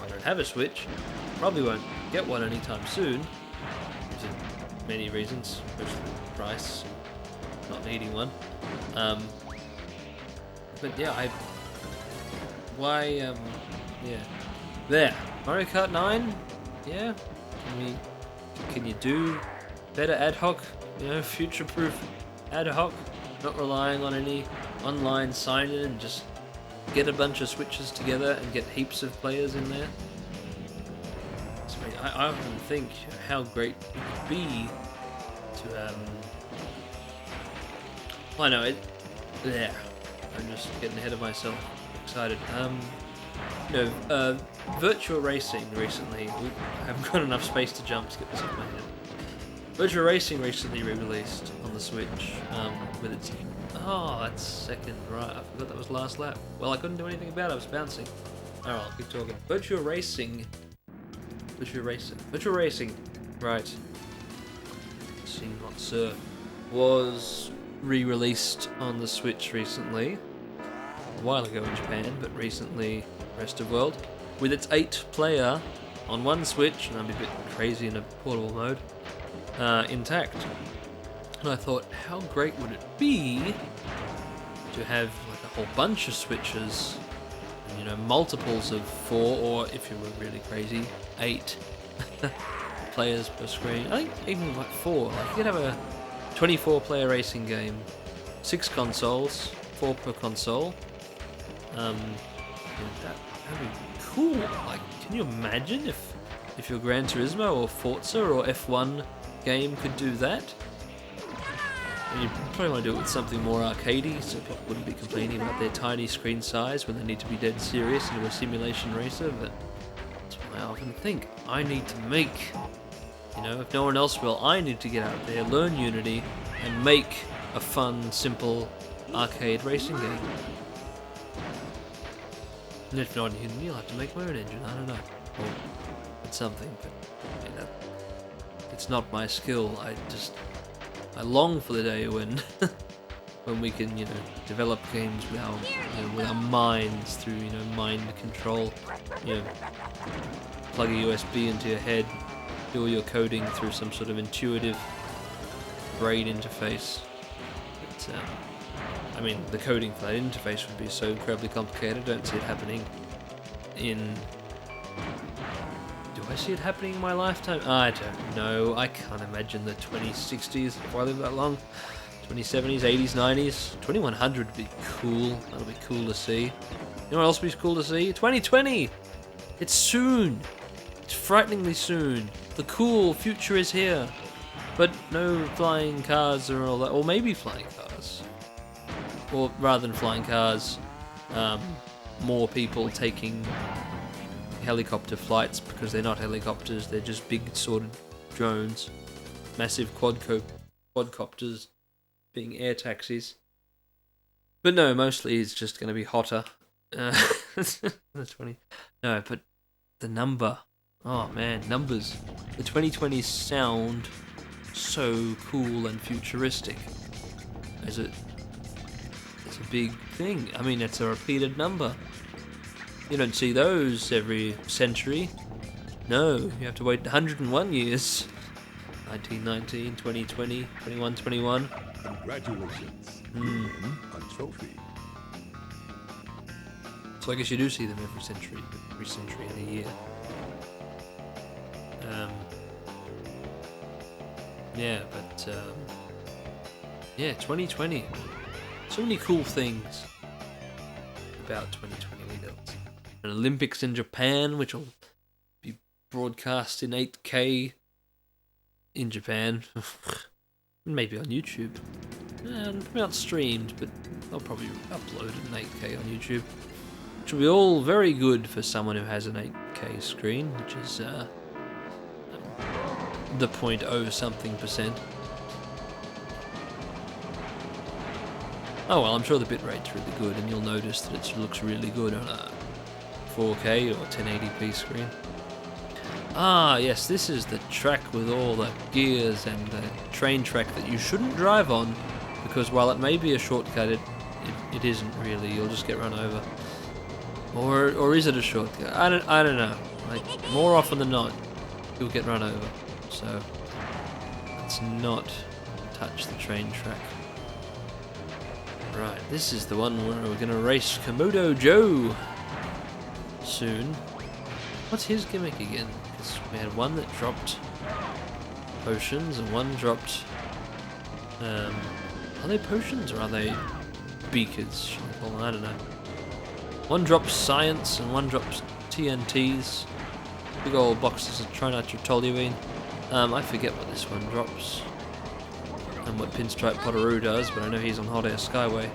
I don't have a Switch. Probably won't get one anytime soon. Many reasons, mostly price, not needing one. But yeah, yeah. There, Mario Kart 9. Yeah, can you do better ad hoc? You know, future-proof ad hoc, not relying on any online sign-in and just get a bunch of Switches together and get heaps of players in there. I often think how great it would be to, I know it, yeah, I'm just getting ahead of myself, excited. Virtual Racing recently, I haven't got enough space to jump to get this off my head. Virtual Racing recently re-released on the Switch, with its, that's second, right, I forgot that was last lap. Well, I couldn't do anything about it, I was bouncing. Alright, I'll keep talking. Virtual Racing, right. See, not sir. Was re-released on the Switch recently. A while ago in Japan, but recently rest of world. With its 8-player on one Switch, and I'm a bit crazy in a portable mode, intact. And I thought, how great would it be to have like a whole bunch of Switches, and, you know, multiples of 4, or if you were really crazy, 8 players per screen. I think even like 4. Like you could have a 24-player racing game, 6 consoles, 4 per console. That'd be cool. Like, can you imagine if your Gran Turismo or Forza or F1 game could do that? And you probably want to do it with something more arcadey, so people wouldn't be complaining about their tiny screen size when they need to be dead serious into a simulation racer. But that's why I often think I need to make, you know, if no one else will, I need to get out there, learn Unity, and make a fun, simple arcade racing game. And if not Unity, I'll have to make my own engine. I don't know, or it's something. But you know, it's not my skill. I long for the day when when we can, you know, develop games with our, you know, with our minds through, you know, mind control. You know, plug a USB into your head, do all your coding through some sort of intuitive brain interface. But, I mean, the coding for that interface would be so incredibly complicated. I don't see it happening in... Do I see it happening in my lifetime? I don't know. I can't imagine the 2060s if I live that long. 2070s, 80s, 90s. 2100 would be cool. That'll be cool to see. You know what else would be cool to see? 2020! It's soon! It's frighteningly soon. The cool future is here. But no flying cars or all that. Or maybe flying cars. Or rather than flying cars, more people taking helicopter flights because they're not helicopters, they're just big sort of drones. Massive quadcopters being air taxis. But no, mostly it's just going to be hotter. The 20. No, but the number. Oh man, numbers. The 2020s sound so cool and futuristic. It's a big thing. I mean, it's a repeated number. You don't see those every century. No, you have to wait 101 years. 1919, 2020, 2121. Congratulations. You win a trophy. So I guess you do see them every century in a year. Yeah, but yeah, 2020. So many cool things about 2020. An Olympics in Japan, which will be broadcast in 8K in Japan. Maybe on YouTube. Probably not streamed, but they'll probably upload it in 8K on YouTube. Which will be all very good for someone who has an 8K screen, which is the 0.0 something %. Oh well, I'm sure the bitrate's really good, and you'll notice that it looks really good on a 4K or 1080p screen. Ah, yes, this is the track with all the gears and the train track that you shouldn't drive on, because while it may be a shortcut, it isn't really. You'll just get run over. Or is it a shortcut? I don't know. Like, more often than not, you'll get run over. So let's not touch the train track. Right, this is the one where we're gonna race Komodo Joe soon. What's his gimmick again? Because we had one that dropped potions and one dropped. Are they potions or are they beakers? Should I call them? I don't know. One drops science and one drops TNTs. Big old boxes of trinitrotoluene. I forget what this one drops. And what Pinstripe Potoroo does, but I know he's on Hot Air Skyway.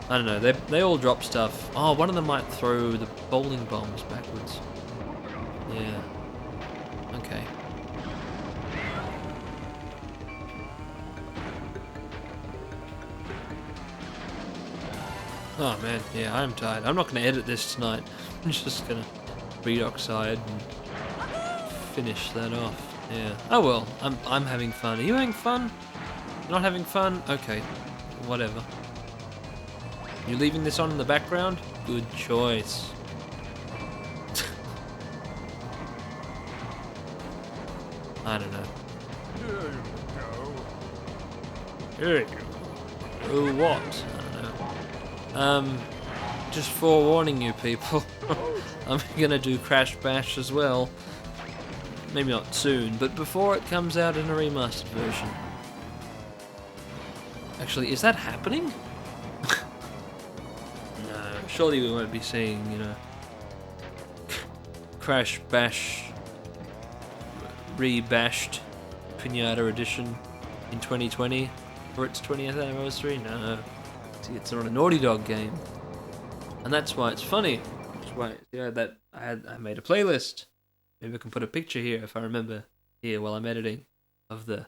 I don't know, they all drop stuff. Oh, one of them might throw the bowling bombs backwards. Yeah. Okay. Oh man, yeah, I'm tired. I'm not going to edit this tonight. I'm just going to read Oxide and finish that off. Yeah. Oh well, I'm having fun. Are you having fun? Not having fun? Okay. Whatever. You leaving this on in the background? Good choice. I don't know. There you go. Oh, what? I don't know. Just forewarning you people. I'm gonna do Crash Bash as well. Maybe not soon, but before it comes out in a remastered version. Actually, is that happening? No, surely we won't be seeing, you know, Crash Bash Rebashed Pinata Edition in 2020 for its 20th anniversary. No, see, it's not a Naughty Dog game, and that's why it's funny. That's why, yeah, that I made a playlist. Maybe I can put a picture here if I remember here while I'm editing of the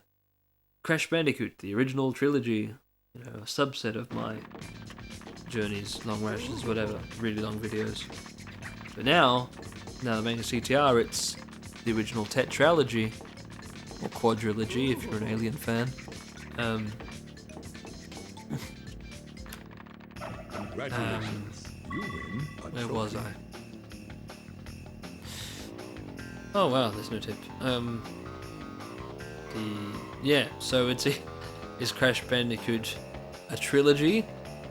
Crash Bandicoot, the original trilogy, you know, a subset of my journeys, long rations, whatever, really long videos. But now I'm making a CTR, it's the original tetralogy, or quadrilogy if you're an Alien fan. Congratulations. You win a Where trophy. was I? Oh wow, there's no tip. So is Crash Bandicoot a trilogy?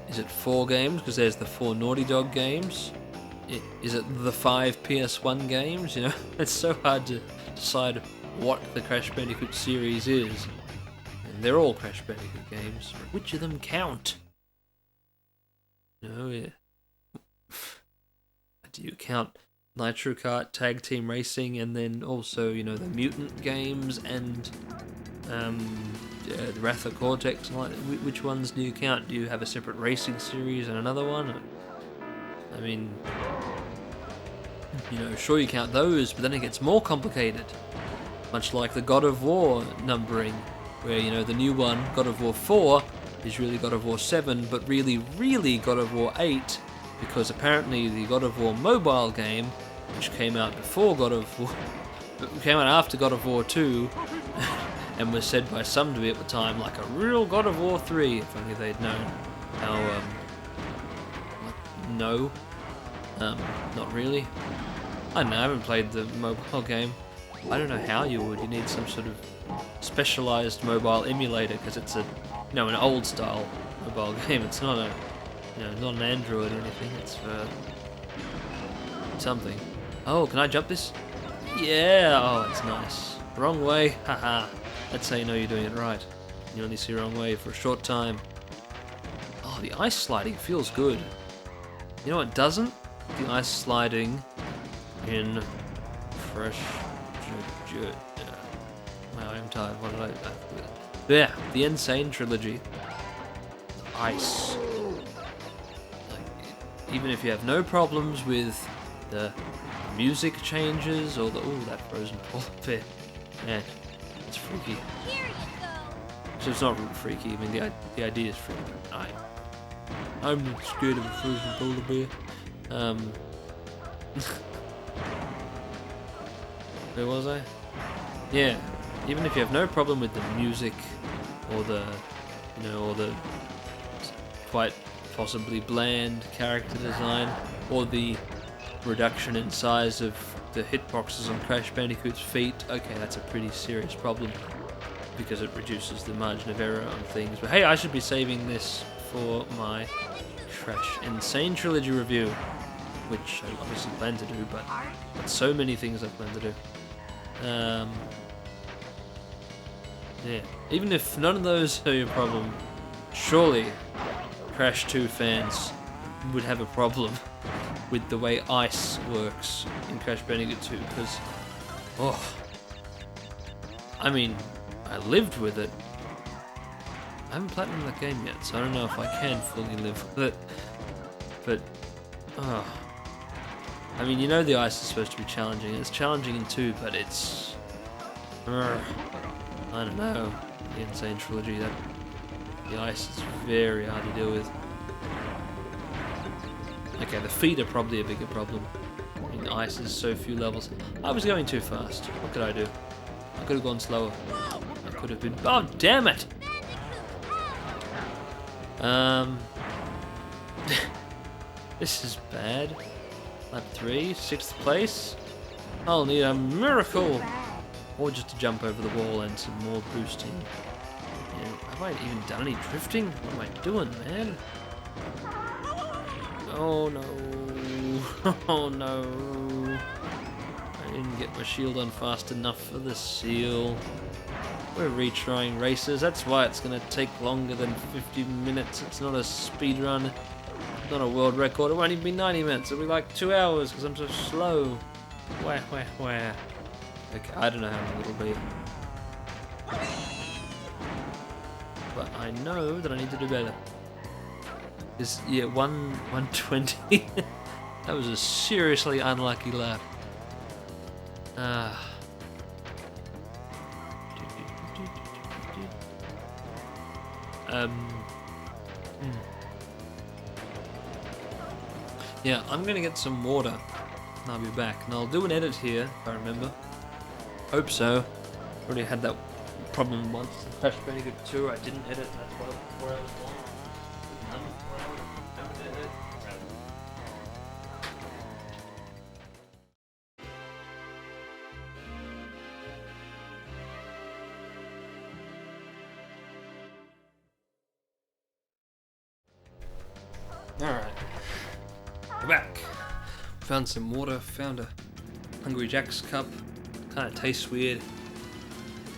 Is it 4 games? Because there's the 4 Naughty Dog games. Is it the 5 PS1 games? You know, it's so hard to decide what the Crash Bandicoot series is. And they're all Crash Bandicoot games. Which of them count? No, yeah. Do you count Nitro Kart, Tag Team Racing, and then also, you know, the Mutant games and the Wrath of Cortex? And which ones do you count? Do you have a separate racing series and another one? I mean, You know, sure you count those, but then it gets more complicated. Much like the God of War numbering, where, you know, the new one, God of War 4, is really God of War 7, but really God of War 8, because apparently the God of War mobile game, which came out before God of War, came out after God of War 2, and was said by some to be at the time like a real God of War 3, if only they'd known how, no, not really. I don't know, I haven't played the mobile game. I don't know how you would. You need some sort of specialized mobile emulator, because it's a, you know, an old style mobile game. It's not a, you know, not an Android or anything. It's for something. Oh, can I jump this? Yeah. Oh, it's nice. Wrong way. Haha. That's how you know you're doing it right. You only see wrong way for a short time. Oh, the ice sliding feels good. You know what doesn't? The ice sliding in Fresh. Wow, I'm tired. What did I? Yeah, the Insane Trilogy. Ice. Like, even if you have no problems with the music changes or the that frozen polar bear, man, it's freaky. So it's not really freaky. I mean, the idea is freaky. I'm not scared of a frozen polar bear. Where was I? Yeah, even if you have no problem with the music or the, you know, or the quite possibly bland character design or the reduction in size of the hitboxes on Crash Bandicoot's feet, okay, that's a pretty serious problem because it reduces the margin of error on things. But hey, I should be saving this for my Crash Insane Trilogy review, which I obviously plan to do, but so many things I plan to do. Yeah, even if none of those are your problem, surely Crash 2 fans would have a problem with the way ice works in Crash Bandicoot 2, because, oh, I mean, I lived with it. I haven't platinumed that game yet, so I don't know if I can fully live with it, but, oh, I mean, you know the ice is supposed to be challenging. It's challenging in 2, but it's, I don't know, the Insane Trilogy, that the ice is very hard to deal with. Okay, the feet are probably a bigger problem. I mean, the ice is so few levels. I was going too fast. What could I do? I could have gone slower. I could have been... Oh, damn it! This is bad. Lap 3, 6th place. I'll need a miracle! Or just to jump over the wall and some more boosting. You know, have I even done any drifting? What am I doing, man? Oh no. Oh no. I didn't get my shield on fast enough for the seal. We're retrying races. That's why it's going to take longer than 50 minutes. It's not a speed run. Not a world record. It won't even be 90 minutes. It'll be like 2 hours because I'm so slow. Where? Okay, I don't know how long it'll be. But I know that I need to do better. This, yeah, 120. That was a seriously unlucky lap. Yeah, I'm gonna get some water and I'll be back. And I'll do an edit here, if I remember. Hope so. Already had that problem once. Crash Bandicoot 2, I didn't edit, that's why 4 hours long. Alright, we're back. Found some water, found a Hungry Jack's cup. Kind of tastes weird.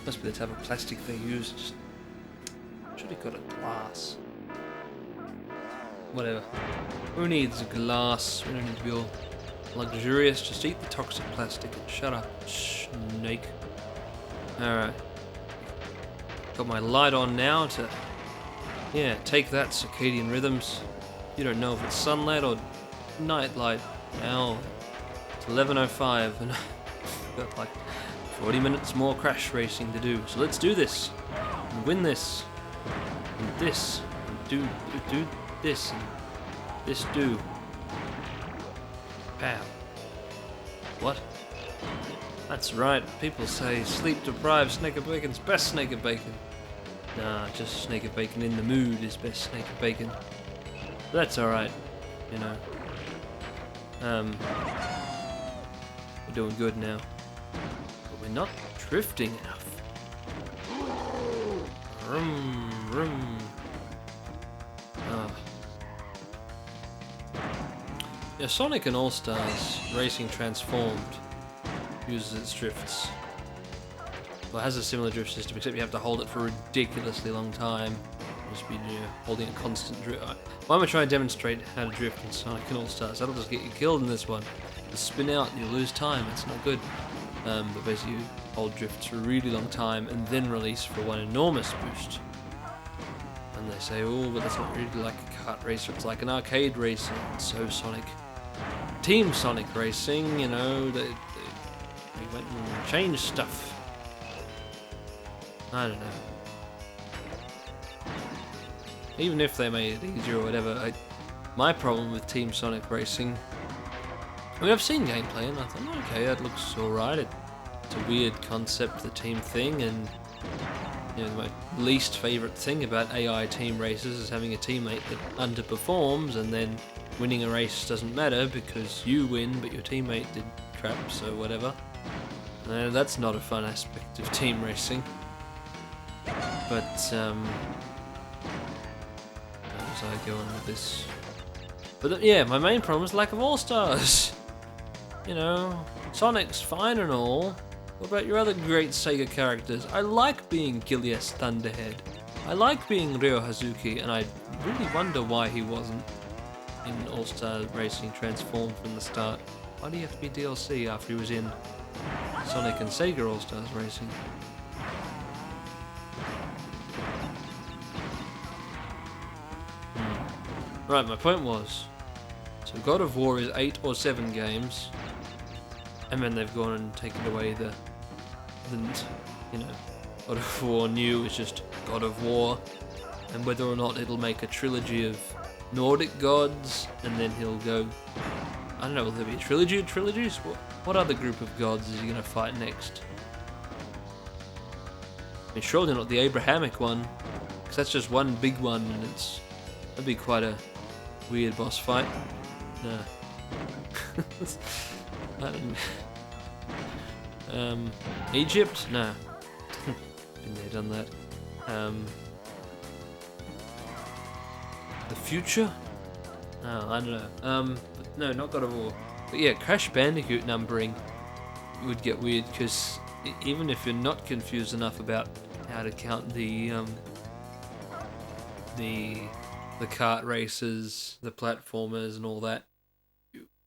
Must be the type of plastic they use. Should have got a glass. Whatever. Who needs a glass? We don't need to be all luxurious. Just eat the toxic plastic and shut up, snake. Alright. Got my light on now to... Yeah, take that, circadian rhythms. You don't know if it's sunlight or nightlight. Now, It's 11:05 and I've got like 40 minutes more crash racing to do. So let's do this and win this and this and do this and this do. Pow. What? That's right. People say sleep deprived SnakeOfBacon's best SnakeOfBacon. Nah, just SnakeOfBacon in the mood is best SnakeOfBacon. But that's alright, you know. We're doing good now. But we're not drifting enough. Vroom, vroom. Yeah, Sonic and All-Stars Racing Transformed uses its drifts. Well, it has a similar drift system, except you have to hold it for a ridiculously long time. Just be holding a constant drift. Why am I trying to demonstrate how to drift in Sonic and All-Stars? That'll just get you killed in this one. You spin out and you lose time, it's not good. But basically you hold drift for a really long time and then release for one enormous boost. And they say, oh, but that's not really like a kart racer, it's like an arcade racer. It's so Sonic. Team Sonic Racing, you know, they went and changed stuff. I don't know. Even if they made it easier or whatever, my problem with Team Sonic Racing, I mean, I've seen gameplay and I thought, okay, that looks alright. It's a weird concept, the team thing, and you know, my least favourite thing about AI team races is having a teammate that underperforms and then winning a race doesn't matter because you win but your teammate did crap, so whatever. That's not a fun aspect of team racing. But, how was I going with this? But yeah, my main problem is lack of All-Stars. You know, Sonic's fine and all. What about your other great Sega characters? I like being Gilius Thunderhead. I like being Ryo Hazuki, and I really wonder why he wasn't in All-Star Racing Transformed from the start. Why do you have to be DLC after he was in Sonic and Sega All-Stars Racing? Right, my point was, so God of War is 8 or 7 games, and then they've gone and taken away the you know, God of War New is just God of War, and whether or not it'll make a trilogy of Nordic gods, and then he'll go, I don't know, will there be a trilogy of trilogies? What other group of gods is he going to fight next? I mean, surely not the Abrahamic one, because that's just one big one, and that'd be quite a weird boss fight. No. Egypt? No. Been there, done that. The future? Oh, I don't know. But no, not God of War. But yeah, Crash Bandicoot numbering would get weird because even if you're not confused enough about how to count the kart races, the platformers, and all that,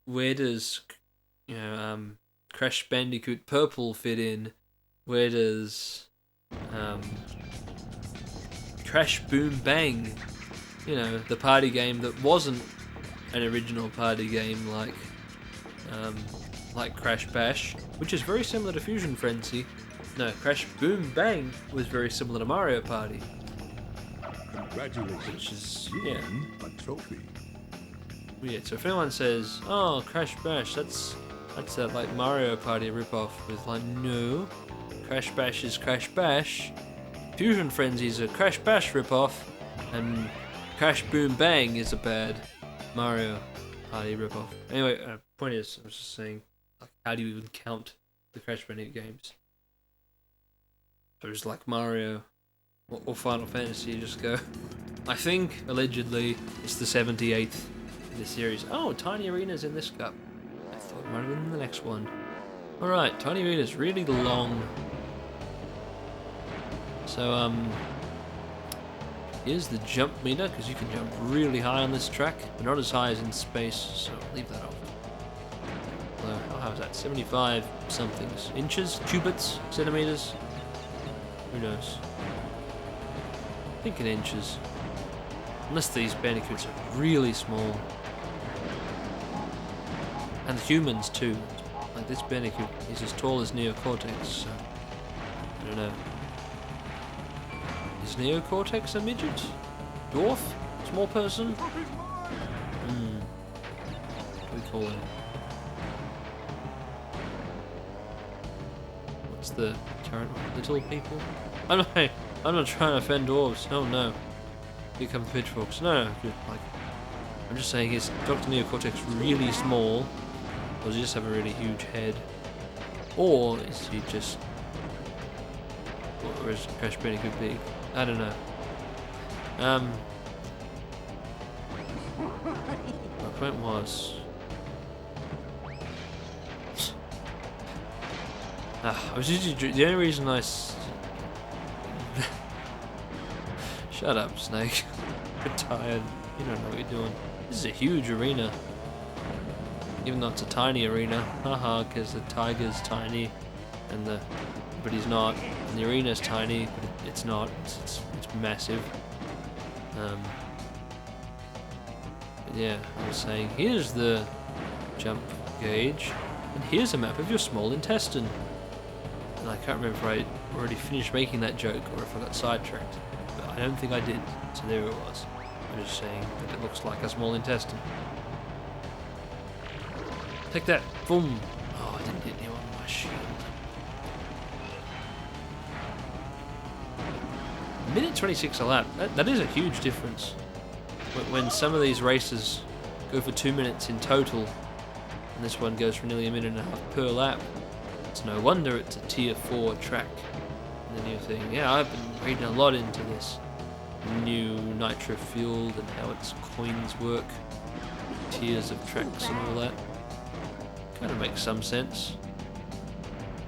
where does Crash Bandicoot Purple fit in? Where does Crash Boom Bang, you know, the party game that wasn't an original party game like Crash Bash, which is very similar to Fusion Frenzy. No, Crash Boom Bang was very similar to Mario Party. Congratulations. Which is, You yeah. won a trophy. Weird. So if anyone says, "Oh, Crash Bash," that's that like Mario Party ripoff with like, no, Crash Bash is Crash Bash. Fusion Frenzy is a Crash Bash ripoff, and Crash Boom Bang is a bad Mario Party ripoff. Anyway, point is, I was just saying, like, how do you even count the Crash Bandicoot games? So it's like Mario or Final Fantasy, you just go. I think allegedly it's the 78th in the series. Oh, Tiny Arena's in this cup. I thought it might have been in the next one. Alright, Tiny Arena's really long. So, here's the jump meter, because you can jump really high on this track, but not as high as in space, so leave that off. So, how was that? 75 somethings. Inches? Cubits? Centimeters? Who knows? I think in inches. Unless these bandicoots are really small. And the humans too. Like this Bandicoot is as tall as Neocortex, so I don't know. Is Neocortex a midget? Dwarf? Small person? What do we call him? What's the current one? Little people? I'm not trying to offend dwarves. Oh no. Here come the pitchforks. No, like, I'm just saying, is Dr. Neocortex really small? Or does he just have a really huge head? Or is he just... Or is Crash Bandicoot big? I don't know. My point was... I was usually... The only reason I... Shut up, Snake. You're tired. You don't know what you're doing. This is a huge arena. Even though it's a tiny arena. Haha, because the tiger's tiny. But he's not. And the arena's tiny, but it's not. It's massive. But yeah, I was saying, here's the jump gauge. And here's a map of your small intestine. And I can't remember if I already finished making that joke or if I got sidetracked. But I don't think I did. So there it was. I'm just saying that it looks like a small intestine. Take that! Boom! Oh, I didn't hit anyone on my shield. Minute 26 a lap. That is a huge difference. When some of these races go for 2 minutes in total, and this one goes for nearly a minute and a half per lap, it's no wonder it's a tier 4 track. And then you're thinking, yeah, I've been reading a lot into this new nitro field and how its coins work, tiers of tracks and all that. Kind of makes some sense.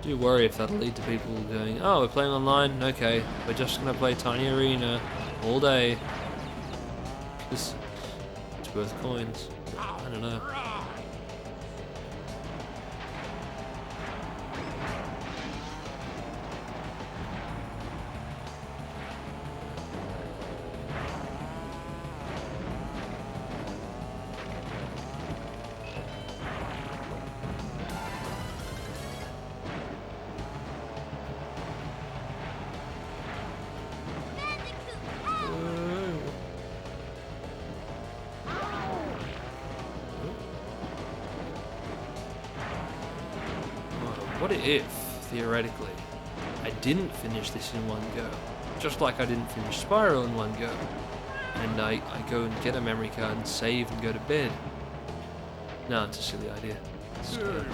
Do worry if that'll lead to people going, oh, we're playing online, okay, we're just gonna play Tiny Arena all day. Because it's worth coins. I don't know. What if, theoretically, I didn't finish this in one go? Just like I didn't finish Spiral in one go. And I go and get a memory card and save and go to bed. No, it's a silly idea. There you go.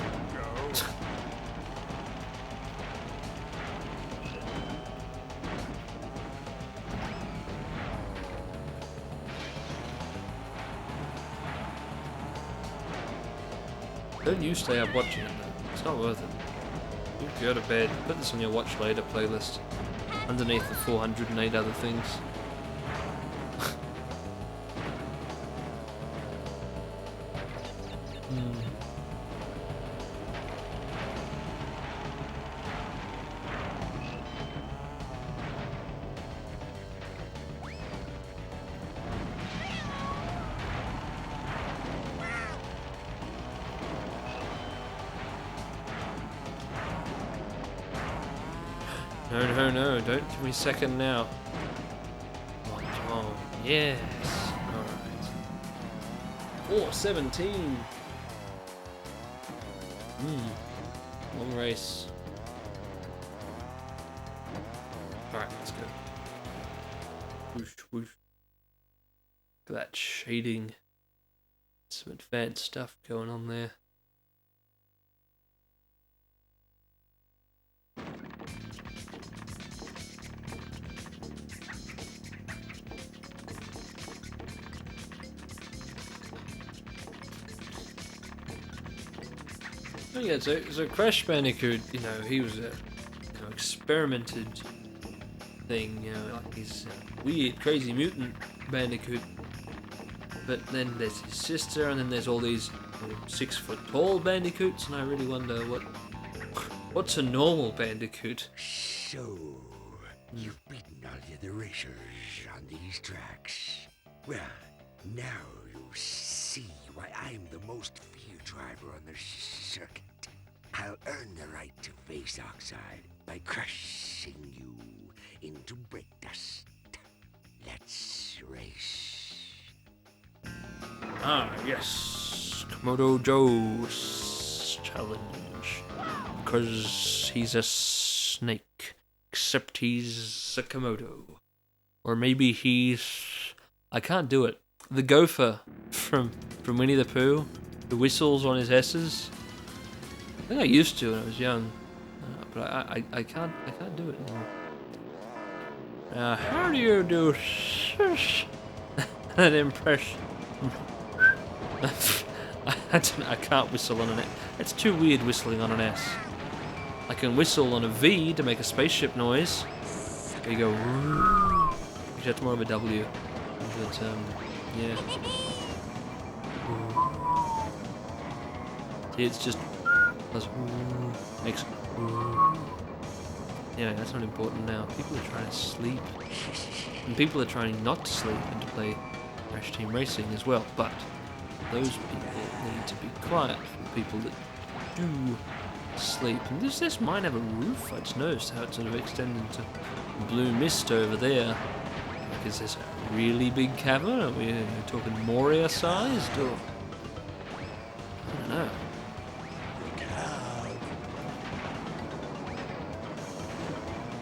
Don't you stay up watching it though. It's not worth it. You go to bed. Put this on your watch later playlist. Underneath the 408 other things. No, don't give me second now. Oh, yes. Alright. 4:17. Long race. Alright, let's go. Whoosh, whoosh. Look at that shading. Some advanced stuff going on there. Oh yeah, so Crash Bandicoot, you know, he was a experimented thing, you know, like he's a weird, crazy mutant Bandicoot. But then there's his sister, and then there's all these 6 foot tall Bandicoots, and I really wonder what's a normal Bandicoot? So, you've beaten all the other racers on these tracks. Well, now you see why I'm the most feared driver on the circuit. I'll earn the right to face Oxide by crushing you into brick dust. Let's race. Ah, yes. Komodo Joe'sss challenge. Because he's a snake. Except he's a Komodo. Or maybe he's... I can't do it. The gopher from Winnie the Pooh, the whistles on his S's. I think I used to when I was young, but I can't do it anymore. How do you do that impression? I can't whistle on an S. It's too weird whistling on an S. I can whistle on a V to make a spaceship noise. There you go. Which that's more of a W. But yeah. See, it's just makes. Yeah, that's not important now. People are trying to sleep, and people are trying not to sleep and to play Crash Team Racing as well. But those people need to be quiet for people that do sleep. And this might have a roof. I just noticed how it sort of extended to blue mist over there. Like, is this a really big cavern? Are we talking Moria sized, or I don't know.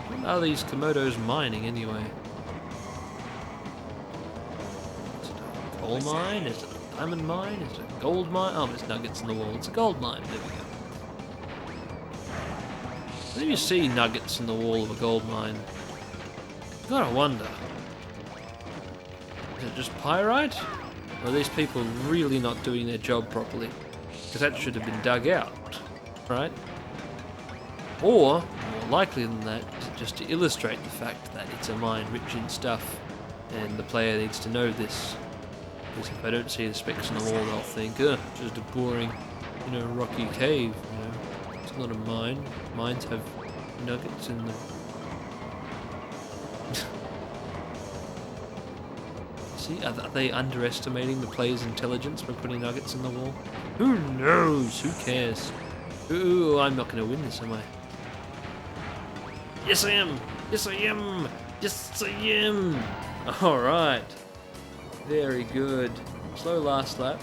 What are these Komodos mining anyway? Is it a coal mine? Is it a diamond mine? Is it a gold mine? Oh, there's nuggets in the wall. It's a gold mine. There we go. When you see nuggets in the wall of a gold mine, you gotta wonder, is it just pyrite? Or are these people really not doing their job properly? Because that should have been dug out, right? Or, more likely than that, is it just to illustrate the fact that it's a mine rich in stuff, and the player needs to know this? Because if I don't see the specs on the wall, they'll think, just a boring, rocky cave, It's not a mine. Mines have nuggets in them. See, are they underestimating the player's intelligence by putting nuggets in the wall? Who knows? Who cares? Ooh, I'm not going to win this, am I? Yes, I am! Yes, I am! Yes, I am! Alright. Very good. Slow last lap.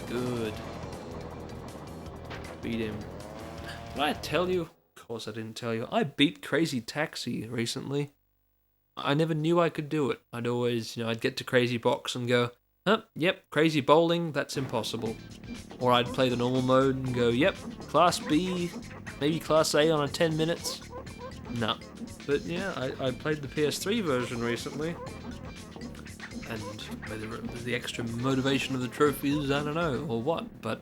Good. Beat him. Did I tell you? Of course I didn't tell you. I beat Crazy Taxi recently. I never knew I could do it. I'd always, I'd get to Crazy Box and go, yep, Crazy Bowling, that's impossible. Or I'd play the normal mode and go, yep, Class B, maybe Class A on a 10 minutes. No. But yeah, I played the PS3 version recently. And whether it was the extra motivation of the trophies, I don't know, or what, but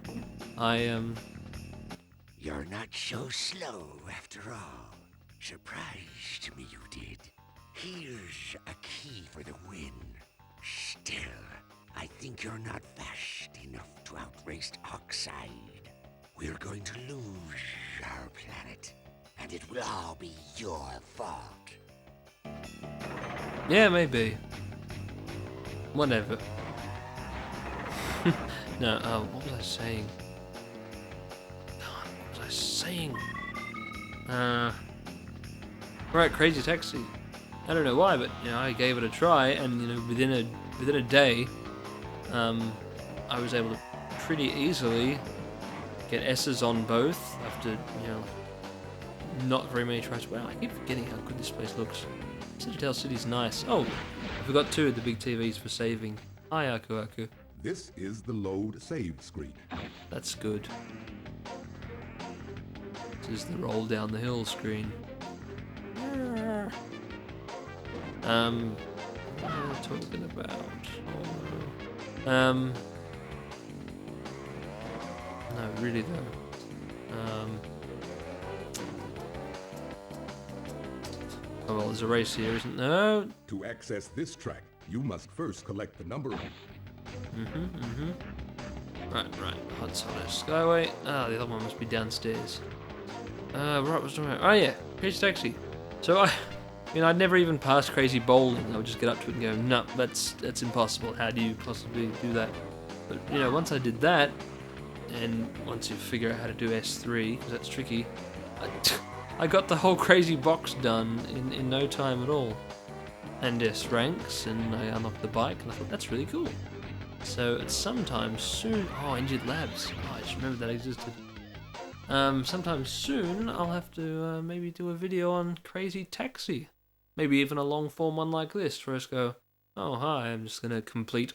You're not so slow after all. Surprised me you did. Here's a key for the win. Still, I think you're not fast enough to outrace Oxide. We're going to lose our planet, and it will all be your fault. Yeah, maybe. Whatever. No, what was I saying? God, what was I saying? Right, Crazy Taxi. I don't know why, but I gave it a try, and within a day, I was able to pretty easily get S's on both after not very many tries. Wow, I keep forgetting how good this place looks. Sagittarius City's nice. Oh, I forgot two of the big TVs for saving. Hi, Aku Aku. This is the load save screen. That's good. This is the roll down the hill screen. What am I talking about? No, really though. Oh well, there's a race here, isn't there? To access this track, you must first collect the number of... Right. Oxide Skyway. Ah, the other one must be downstairs. Right, what's doing? Oh yeah, Crazy Taxi. So I'd never even passed Crazy Bowling. I would just get up to it and go, no, that's impossible. How do you possibly do that? But once I did that, and once you figure out how to do S3, because that's tricky, I got the whole crazy box done in no time at all. And S ranks, and I unlocked the bike, and I thought that's really cool. So it's sometime soon. Oh, Injured Labs. Oh, I just remembered that existed. Sometime soon I'll have to maybe do a video on Crazy Taxi. Maybe even a long form one like this, where I just go, oh hi, I'm just gonna complete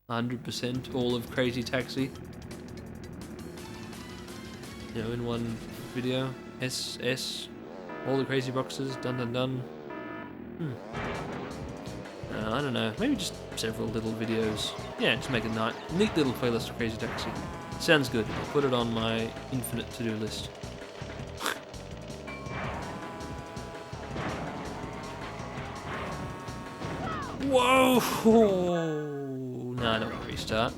100% all of Crazy Taxi. You know, in one video. S, all the crazy boxes, done. I don't know, maybe just several little videos. Yeah, just make a neat little playlist of Crazy Taxi. Sounds good. I'll put it on my infinite to-do list. Whoa! No, I don't want to restart.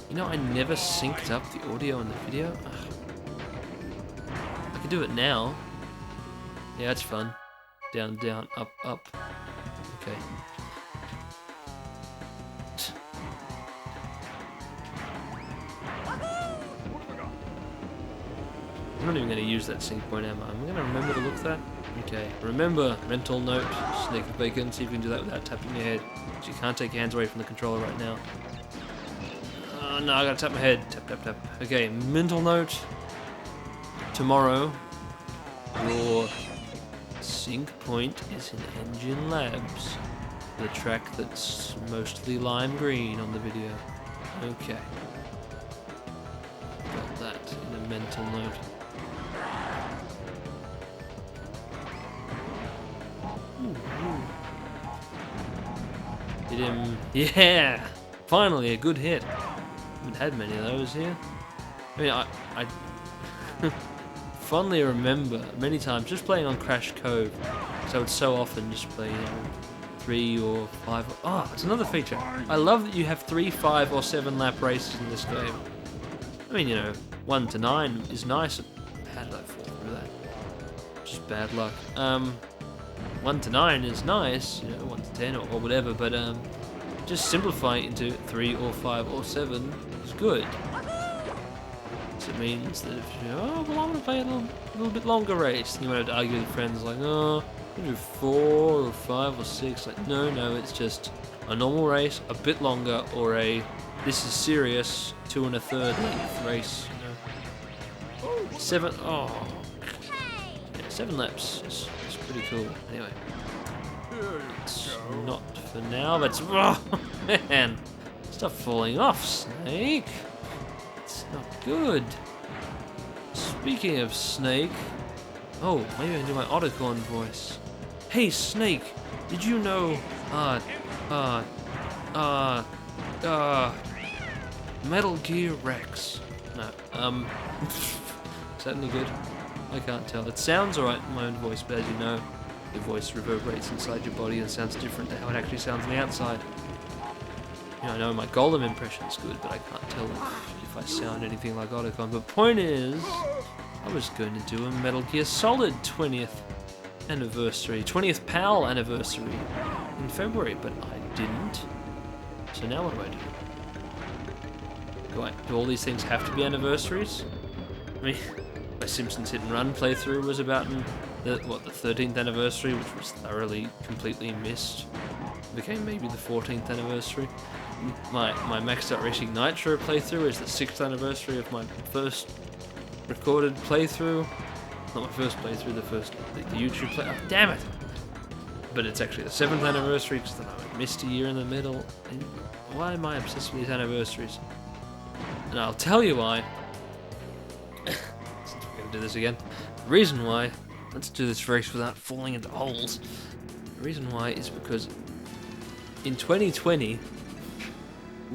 You know, I never synced up the audio and the video. Ugh. I could do it now. Yeah, it's fun. Down, down, up, up. Okay. I'm not even going to use that sync point, am I? I'm going to remember to look at that. Okay. Remember, mental note, SnakeOfBacon. See if you can do that without tapping your head. So you can't take your hands away from the controller right now. Oh no, I gotta tap my head. Tap, tap, tap. Okay, mental note. Tomorrow, your sync point is in Engine Labs, the track that's mostly lime green on the video. Okay. Got that in a mental note. Ooh. Hit him. Yeah! Finally, a good hit. Haven't had many of those here. I mean, I fondly remember many times just playing on Crash Cove, so I would so often just play 3 or 5. Oh, it's another feature. I love that you have 3, 5, or 7 lap races in this game. I mean, you know, 1 to 9 is nice. How did I fall through that? Just bad luck. 1 to 9 is nice, you know, 1 to 10 or whatever, but just simplify it into 3 or 5 or 7 is good. So it means that if you go, oh, well, I want to play a little bit longer race, and you want to argue with friends like, oh, you do 4 or 5 or 6. Like, no, it's just a normal race, a bit longer, or a this is serious 2 1/3 length race. You know, 7. Oh, yeah, 7 laps is pretty cool. Anyway. It's not for now, but oh, man, stop falling off, Snake. It's not good. Speaking of Snake, oh, maybe I can do my Otacon voice. Hey, Snake, did you know, Metal Gear Rex? No, is that any good? I can't tell. It sounds alright in my own voice, but as you know, your voice reverberates inside your body and sounds different to how it actually sounds on the outside. You know, I know my Golem impression is good, but I can't tell if I sound anything like Otacon. But point is, I was going to do a Metal Gear Solid 20th anniversary, 20th PAL anniversary in February, but I didn't. So now what do? Do all these things have to be anniversaries? I mean, my Simpsons Hit and Run playthrough was about the 13th anniversary, which was thoroughly, completely missed. Became maybe the 14th anniversary. My Maxed Out Racing Nitro playthrough is the 6th anniversary of my first recorded playthrough. Not my first playthrough, the YouTube play. Oh, damn it! But it's actually the 7th anniversary because then I missed a year in the middle. And why am I obsessed with these anniversaries? And I'll tell you why. Since we're going to do this again. The reason why, let's do this race without falling into holes. The reason why is because in 2020,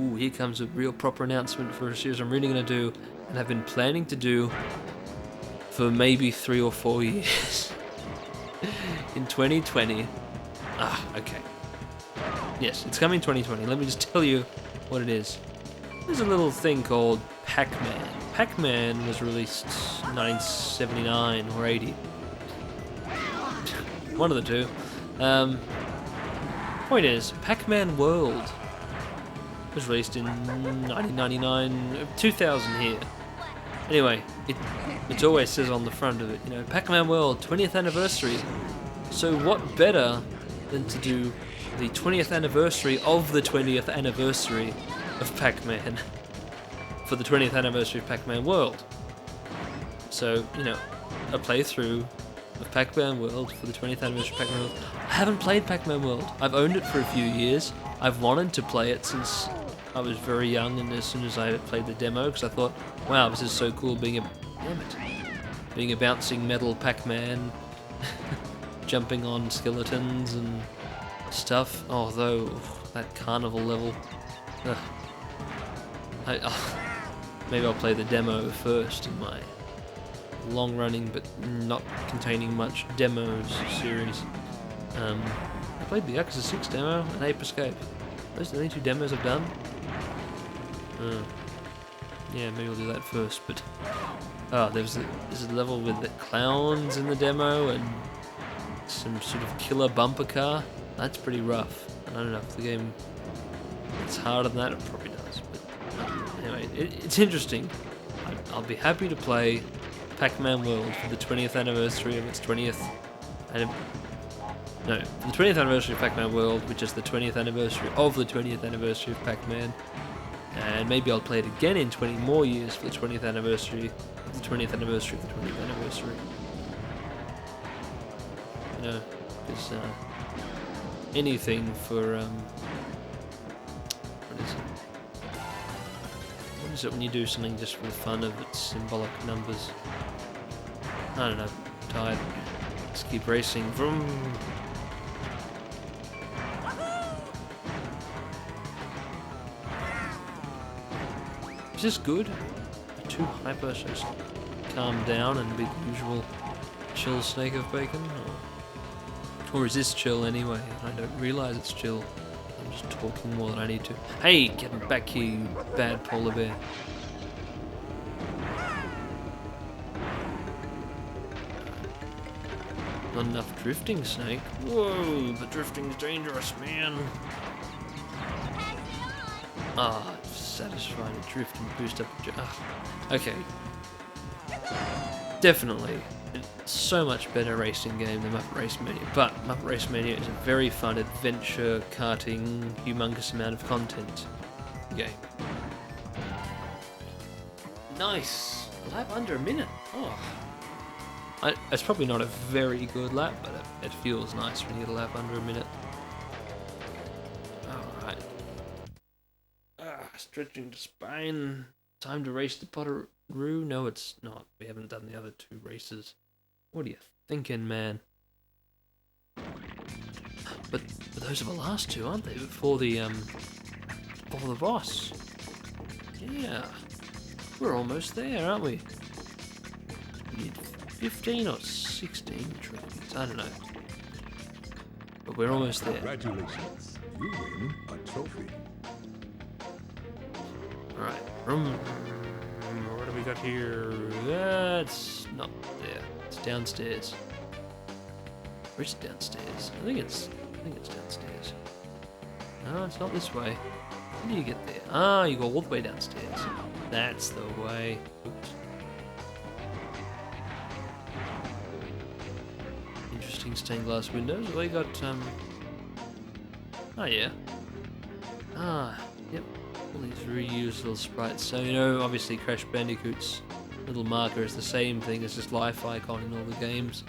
ooh, here comes a real proper announcement for a series I'm really going to do and have been planning to do for maybe 3 or 4 years. In 2020, okay. Yes, it's coming 2020. Let me just tell you what it is. There's a little thing called Pac-Man. Pac-Man was released 1979 or 80. One of the two. Point is, Pac-Man World It was released in 1999, 2000 here. Anyway, it always says on the front of it, you know, Pac-Man World 20th anniversary. So what better than to do the 20th anniversary of the 20th anniversary of Pac-Man for the 20th anniversary of Pac-Man World. So, you know, a playthrough of Pac-Man World for the 20th anniversary of Pac-Man World. I haven't played Pac-Man World. I've owned it for a few years. I've wanted to play it since I was very young, and as soon as I played the demo, because I thought, wow, this is so cool being a bouncing metal Pac-Man, jumping on skeletons and stuff. Although that carnival level, maybe I'll play the demo first in my long-running but not containing much demos series. I played the Yakuza 6 demo and Ape Escape. Those are the only two demos I've done. Yeah, maybe I'll do that first. But there's a level with the clowns in the demo and some sort of killer bumper car. That's pretty rough. And I don't know if the game gets harder than that. It probably does. But anyway, it's interesting. I'll be happy to play Pac-Man World for the 20th anniversary of its 20th. No, the 20th anniversary of Pac-Man World, which is the 20th anniversary of the 20th anniversary of Pac-Man. And maybe I'll play it again in 20 more years for the 20th anniversary of the 20th anniversary of the 20th anniversary. You know, because anything for what is it when you do something just for the fun of its symbolic numbers? I don't know. I'm tired. Let's keep racing. Vroom. Is this good? Too hyper, so just calm down and be the usual chill SnakeOfBacon? Or is this chill anyway? I don't realise it's chill. I'm just talking more than I need to. Hey, get back here, you bad polar bear. Not enough drifting, Snake. Whoa, the drifting's dangerous, man. Satisfying to drift and boost up. Okay. Definitely. So much better racing game than Muppet Race Mania. But Muppet Race Mania is a very fun adventure, karting, humongous amount of content game. Nice! A lap under a minute. Oh. It's probably not a very good lap, but it feels nice when you get a lap under a minute. Alright. Stretching to spine. Time to race the Potoroo. No, it's not. We haven't done the other two races. What are you thinking, man? But those are the last two, aren't they? Before the boss. Yeah. We're almost there, aren't we? We need 15 or 16 trophies. I don't know. But we're almost there. Congratulations. You win a trophy. Alright. What do we got here? That's not there. It's downstairs. Where is it downstairs? I think it's downstairs. No, it's not this way. How do you get there? Ah, you go all the way downstairs. That's the way. Oops. Interesting stained glass windows. Have they got oh yeah. Yep. All these reused little sprites. So, you know, obviously Crash Bandicoot's little marker is the same thing as this life icon in all the games.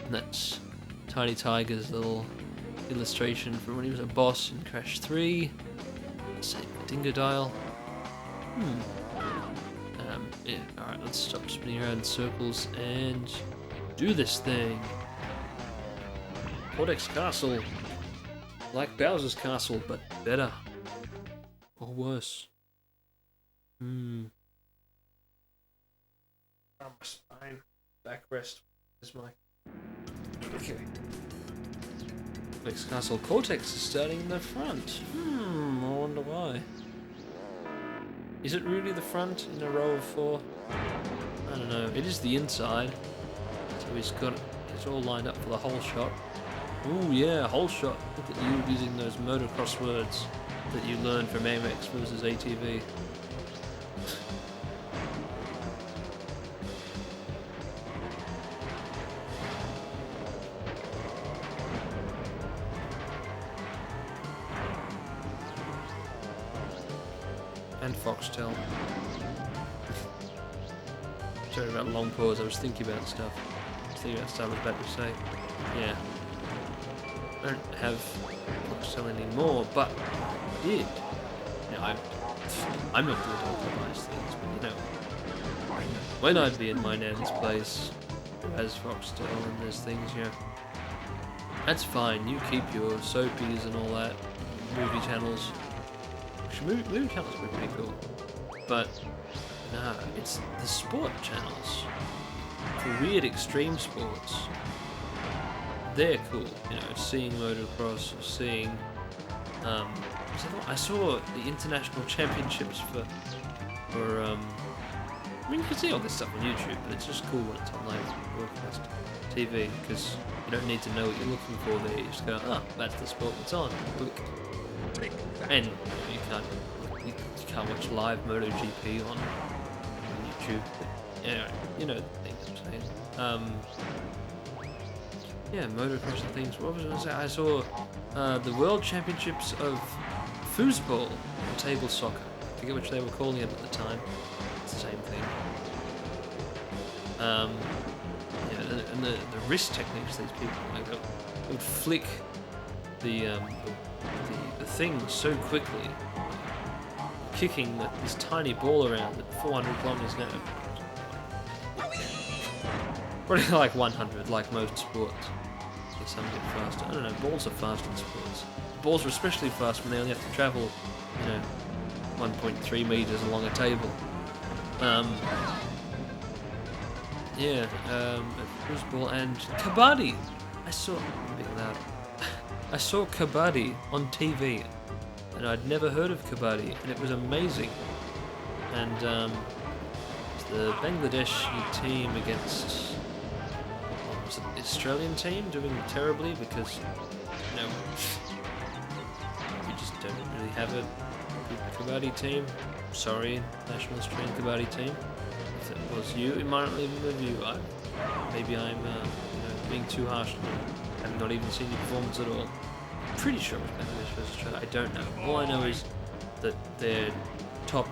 And that's Tiny Tiger's little illustration from when he was a boss in Crash 3. Same Dingo Dial. Yeah, alright, let's stop spinning around in circles and do this thing. Cortex Castle. Like Bowser's Castle, but better. Or worse. My spine. Backrest is my... Okay. Cortex Castle. Cortex is starting in the front. I wonder why. Is it really the front in a row of 4? I don't know. It is the inside. So he's got it. It's all lined up for the whole shot. Ooh, yeah, whole shot. Look at you using those motocross words. that you learn from Amex versus ATV. And Foxtel. Sorry about long pause, I was thinking about stuff. I was thinking about stuff I was about to say. Yeah. I don't have Foxtel anymore, but I did. You know, I'm not good at organise things, but you know, when I'd be in my nan's place, as Foxtel and there's things, you know, that's fine. You keep your soapies and all that, movie channels. Actually, movie channels would be pretty cool, but no, it's the sport channels for weird extreme sports. They're cool, you know, seeing motocross, or seeing, I saw the international championships for I mean, you can see all this stuff on YouTube, but it's just cool when it's on live broadcast TV, because you don't need to know what you're looking for there, you just go, oh, that's the sport that's on, click. And you can't watch live MotoGP on YouTube, but, you know the things I'm saying. Yeah, motocross and things. What was I going to say? I saw the World Championships of foosball, or table soccer. I forget which they were calling it at the time. It's the same thing. Yeah, and the wrist techniques these people like, they would flick the thing so quickly, kicking this tiny ball around at 400 kilometers an hour. Probably like 100, like most sports. Some get faster. I don't know, balls are fast in sports. Balls are especially fast when they only have to travel, you know, 1.3 meters along a table. Foosball and kabaddi. I saw kabaddi on TV, and I'd never heard of kabaddi, and it was amazing. And the Bangladeshi team against the Australian team doing terribly because, you know, we just don't really have a good kabaddi team. Sorry, National Australian Kabaddi team. If it was you, it might not leave a review. Maybe I'm you know, being too harsh on them. I've not even seen the performance at all. I'm pretty sure it was Bangladesh versus Australia. I don't know. All I know is that their top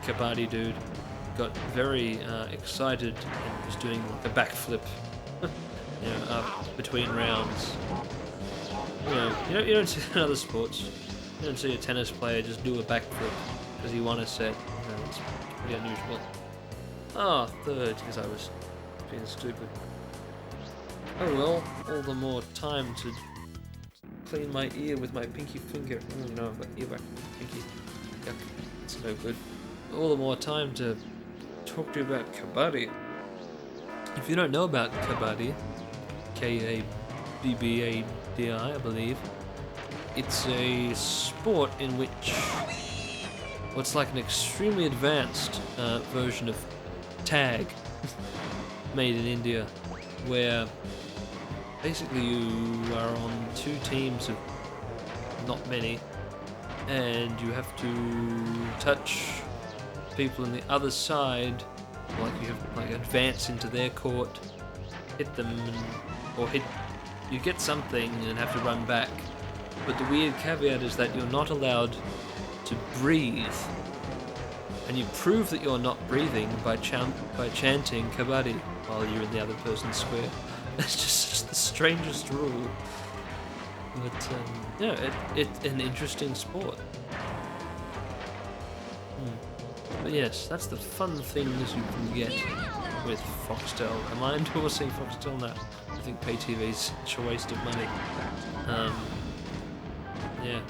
kabaddi dude got very excited and was doing like a backflip, you know, up between rounds. You don't see in other sports. You don't see a tennis player just do a backflip because he won a set. You know, it's pretty unusual. Ah, third, because I was being stupid. Oh well, all the more time to clean my ear with my pinky finger. Oh no, I've got earwax pinky. Yuck, it's no good. All the more time to talk to you about kabaddi. If you don't know about kabaddi, K-A-B-B-A-D-I, I believe, it's a sport in which what's like an extremely advanced version of tag made in India, where basically you are on two teams of not many, and you have to touch people on the other side, like you have like advance into their court, hit them, or you get something and have to run back. But the weird caveat is that you're not allowed to breathe, and you prove that you're not breathing by chanting kabaddi while you're in the other person's square. It's just the strangest rule. But yeah, it's an interesting sport. But yes, that's the fun things you can get with Foxtel. Am I endorsing Foxtel? No. I think pay TV's such a waste of money. Yeah. You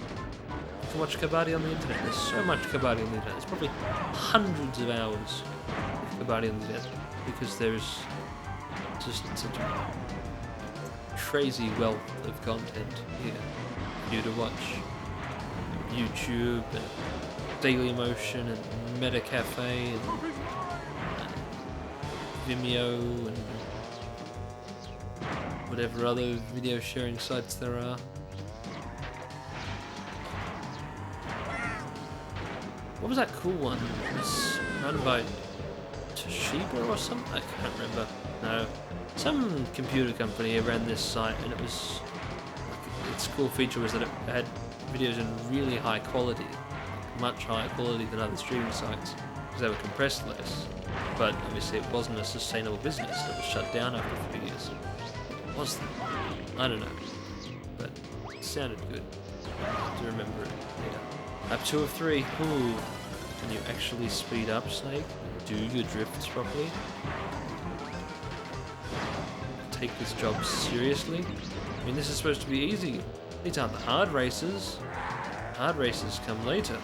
can watch kabaddi on the internet. There's so much kabaddi on the internet. There's probably hundreds of hours of kabaddi on the internet because there's just such a crazy wealth of content here for you to watch. YouTube and Dailymotion and Metacafe and Vimeo and whatever other video sharing sites there are. What was that cool one? It was run by Toshiba or something? I can't remember. No. Some computer company ran this site, and it was... its cool feature was that it had videos in really high quality. Much higher quality than other streaming sites, because they were compressed less. But obviously it wasn't a sustainable business. It was shut down after a few years. Was there? I don't know. But it sounded good. I have to remember it later. Lap 2 of 3. Ooh. Can you actually speed up, Snake? Do your drifts properly? Take this job seriously? I mean, this is supposed to be easy. These aren't the hard races. Hard races come later.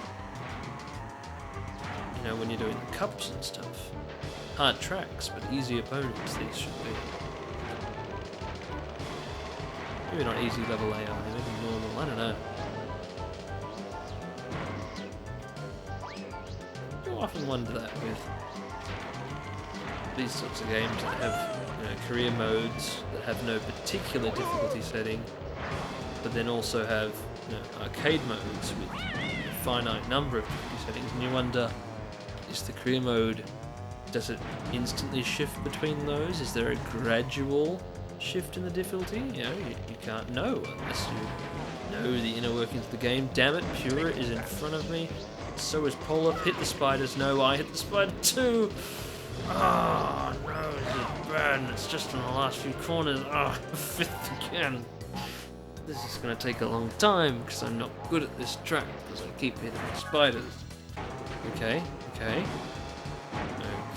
You know, when you're doing the cups and stuff. Hard tracks, but easy opponents, these should be. Maybe not easy level AI, maybe normal, I don't know. I often wonder that with these sorts of games that have, you know, career modes that have no particular difficulty setting, but then also have, you know, arcade modes with a finite number of difficulty settings, and you wonder, is the career mode, does it instantly shift between those? Is there a gradual shift in the difficulty? You know, you can't know unless you know the inner workings of the game. Damn it, Pura is in front of me. So is Polar. Hit the spiders. No, I hit the spider too. Oh no, this is bad. It's just in the last few corners. Oh, 5th again. This is going to take a long time because I'm not good at this track because I keep hitting the spiders. Okay.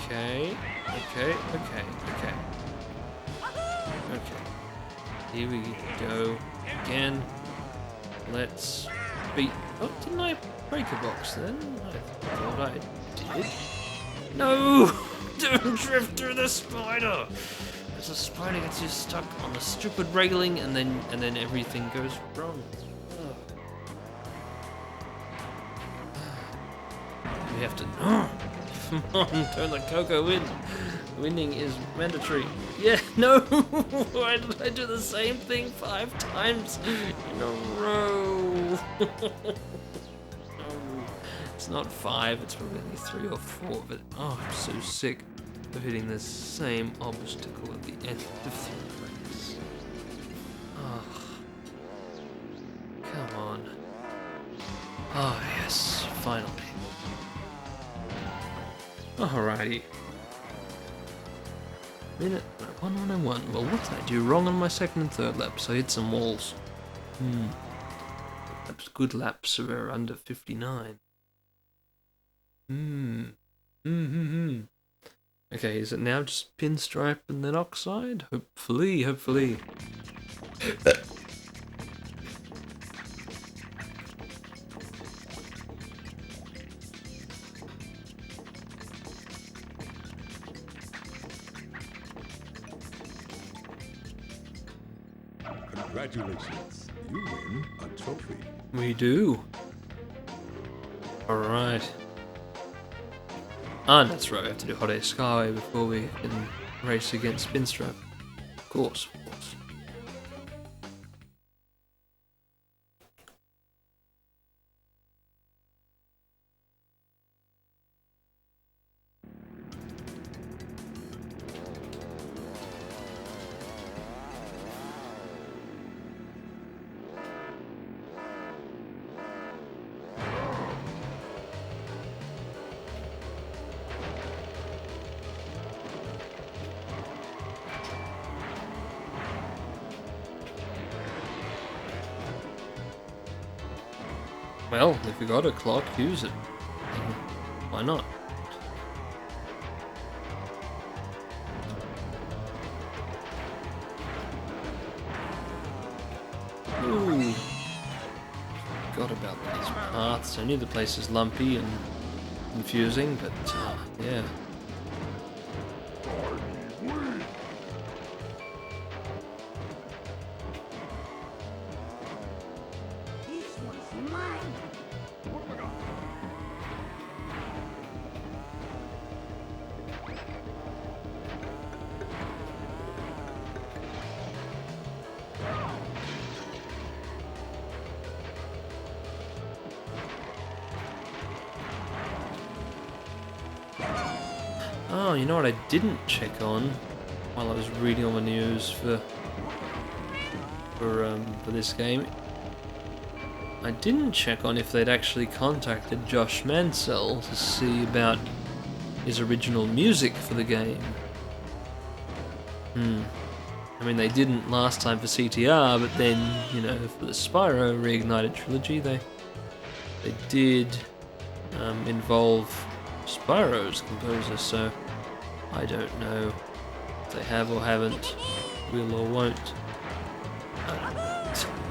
Okay, here we go again. Let's beat... Oh, didn't I break a box then? I thought I did. No! Don't drift through the spider! Because the spider gets you stuck on the stupid railing and then everything goes wrong. We have to... Come on, turn the Coco in. Winning is mandatory. Yeah, no! Why did I do the same thing 5 times in a row? No. It's not 5, it's probably 3 or 4, but oh, I'm so sick of hitting the same obstacle at the end of the race. Oh. Come on. Oh, yes, finally. Alrighty. Minute 1:01. Well, what did I do wrong on my second and third laps? I hit some walls. Laps, good laps are under 59. Okay, is it now just Pinstripe and then Oxide? Hopefully. Congratulations, you win a trophy. We do. Alright. And that's right, we have to do Hot Air Skyway before we can race against Pinstripe. Of course. Well, if you got a clock, use it. Why not? Ooh. Forgot about these paths. I knew the place is lumpy and confusing, but yeah. Oh, you know what I didn't check on while I was reading all the news for this game? I didn't check on if they'd actually contacted Josh Mansell to see about his original music for the game. I mean, they didn't last time for CTR, but then, you know, for the Spyro Reignited trilogy, they did involve Spyro's composer, so I don't know if they have or haven't, will or won't.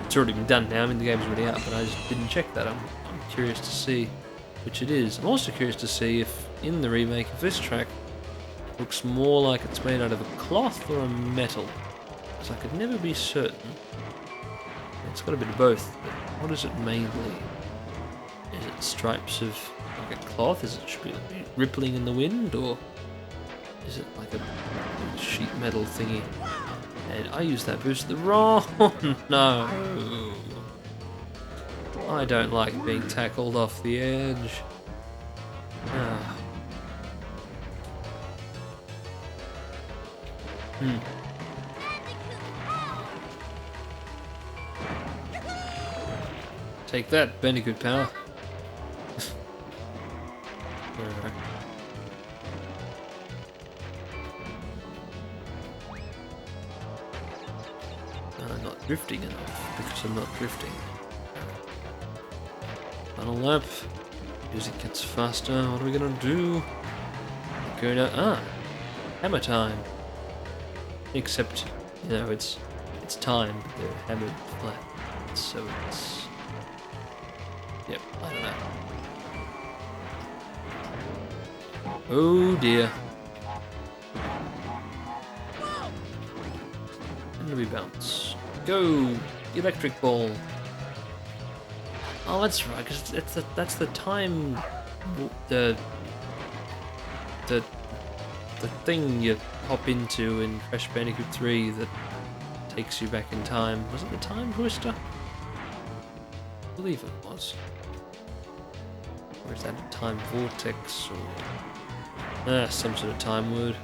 It's already been done now, I mean the game's already out, but I just didn't check that. I'm curious to see which it is. I'm also curious to see if in the remake of this track it looks more like it's made out of a cloth or a metal, because I could never be certain. It's got a bit of both, but what is it mainly? Is it stripes of like a cloth? Is it rippling in the wind, or is it like a sheet metal thingy? And I used that boost the wrong. No, I don't like being tackled off the edge. Take that, Bandicoot power. Alright. I'm not drifting enough because I'm not drifting. Final lap. Music gets faster. What are we gonna do? Go down. Hammer time. Except, you know, it's time, but they're hammered flat. So it's. Yep, I don't know. Oh dear. And we bounce. Go! Electric ball. Oh, that's right, because that's the time. The thing you hop into in Crash Bandicoot 3 that takes you back in time. Was it the time twister? I believe it was. Or is that a time vortex or some sort of time word?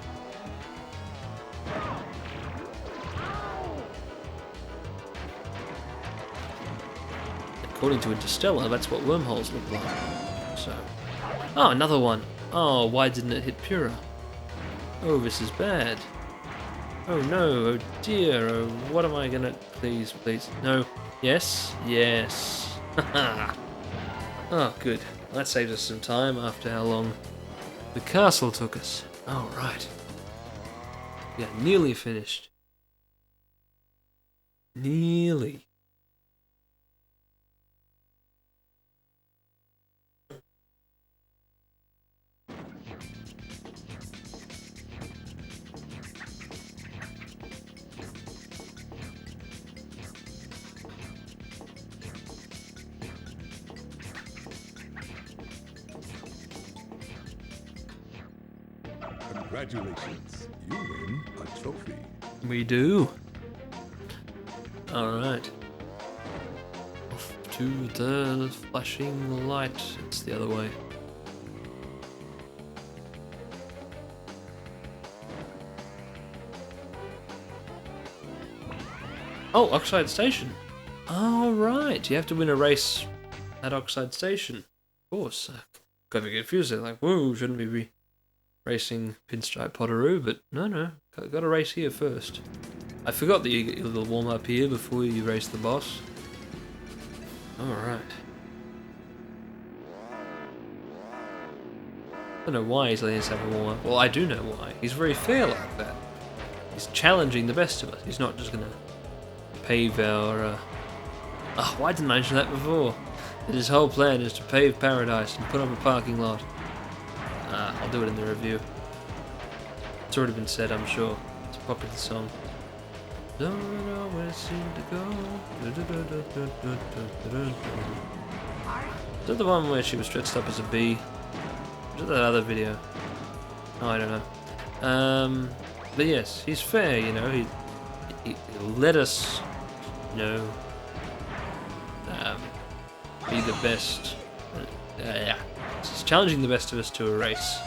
According to Interstellar, that's what wormholes look like. So, oh, another one. Oh, why didn't it hit Pura? Oh, this is bad. Oh no, oh dear, oh what am I gonna... Please, please, no. Yes, yes. Oh, good. That saved us some time after how long the castle took us. Oh, right. Yeah, nearly finished. Nearly. Congratulations, you win a trophy. We do. Alright. Off to the flashing light. It's the other way. Oh, Oxide Station. Alright, you have to win a race at Oxide Station. Of course. Got a bit confused. Like, whoa, shouldn't we be racing Pinstripe Potoroo? But no, got to race here first. I forgot that you get your little warm up here before you race the boss. Alright. I don't know why he's letting us have a warm up. Well, I do know why. He's very fair like that. He's challenging the best of us. He's not just gonna pave our... Oh, why didn't I mention that before? That his whole plan is to pave paradise and put up a parking lot. I'll do it in the review. It's already been said, I'm sure. It's a popular song. Don't know where it seemed to go. Is that the one where she was dressed up as a bee? Or is that other video? Oh, I don't know. But yes, he's fair, you know. He let us, you know, be the best. Yeah. He's challenging the best of us to a race.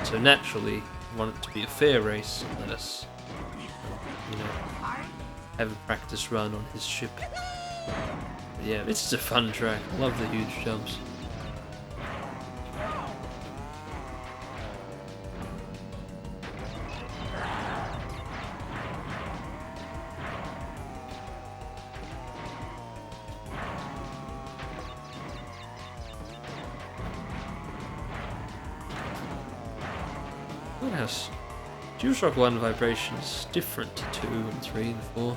So naturally, want it to be a fair race, let us, you know, have a practice run on his ship. But yeah, this is a fun track. I love the huge jumps. Yes. DualShock 1 vibration is different to 2 and 3 and 4.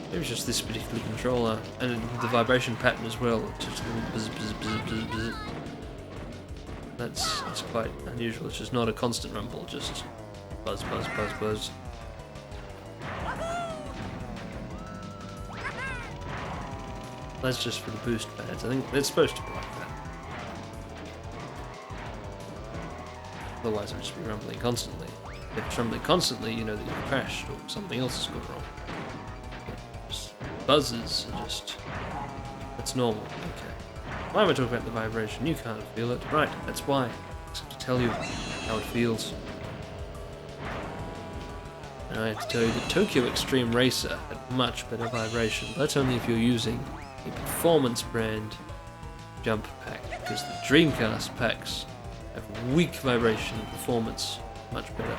Maybe it's just this particular controller, and the vibration pattern as well. Just a little buzz, buzz, buzz, buzz, buzz. That's quite unusual. It's just not a constant rumble, just buzz, buzz, buzz, buzz. That's just for the boost pads. I think it's supposed to be like that. Otherwise, it would just be rumbling constantly. If it's rumbling constantly, you know that you've crashed or something else has gone wrong. Just buzzes are just... that's normal. Okay. Why am I talking about the vibration? You can't feel it. Right, that's why. Just to tell you how it feels. And I have to tell you that Tokyo Extreme Racer had much better vibration. But that's only if you're using a performance brand jump pack, because the Dreamcast packs have weak vibration and performance, much better.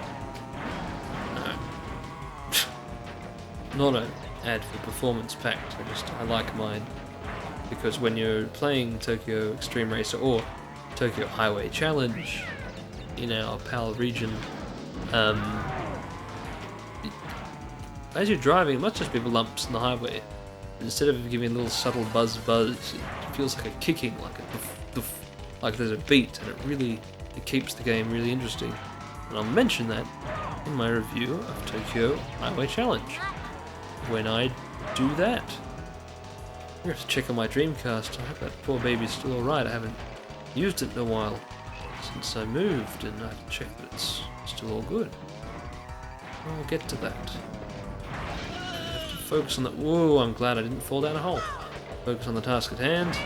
No. Not an ad for performance packed, I like mine. Because when you're playing Tokyo Extreme Racer or Tokyo Highway Challenge in our PAL region, as you're driving, it must just be lumps in the highway. Instead of giving a little subtle buzz, it feels like a kicking, like a doof, like there's a beat, and it keeps the game really interesting. And I'll mention that in my review of Tokyo Highway Challenge when I do that. I'm gonna have to check on my Dreamcast. I hope that poor baby's still alright. I haven't used it in a while since I moved, and I have to check that it's still all good. I'll get to that. Focus on that. Whoa, I'm glad I didn't fall down a hole. Focus on the task at hand.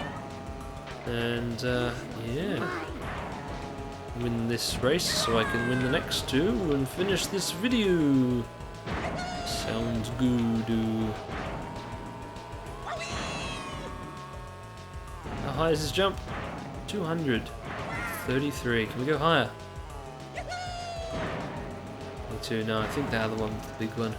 And, yeah. Win this race so I can win the next two and finish this video. Sounds good. How high is this jump? 233. Can we go higher? 22. No, I think the other one, the big one.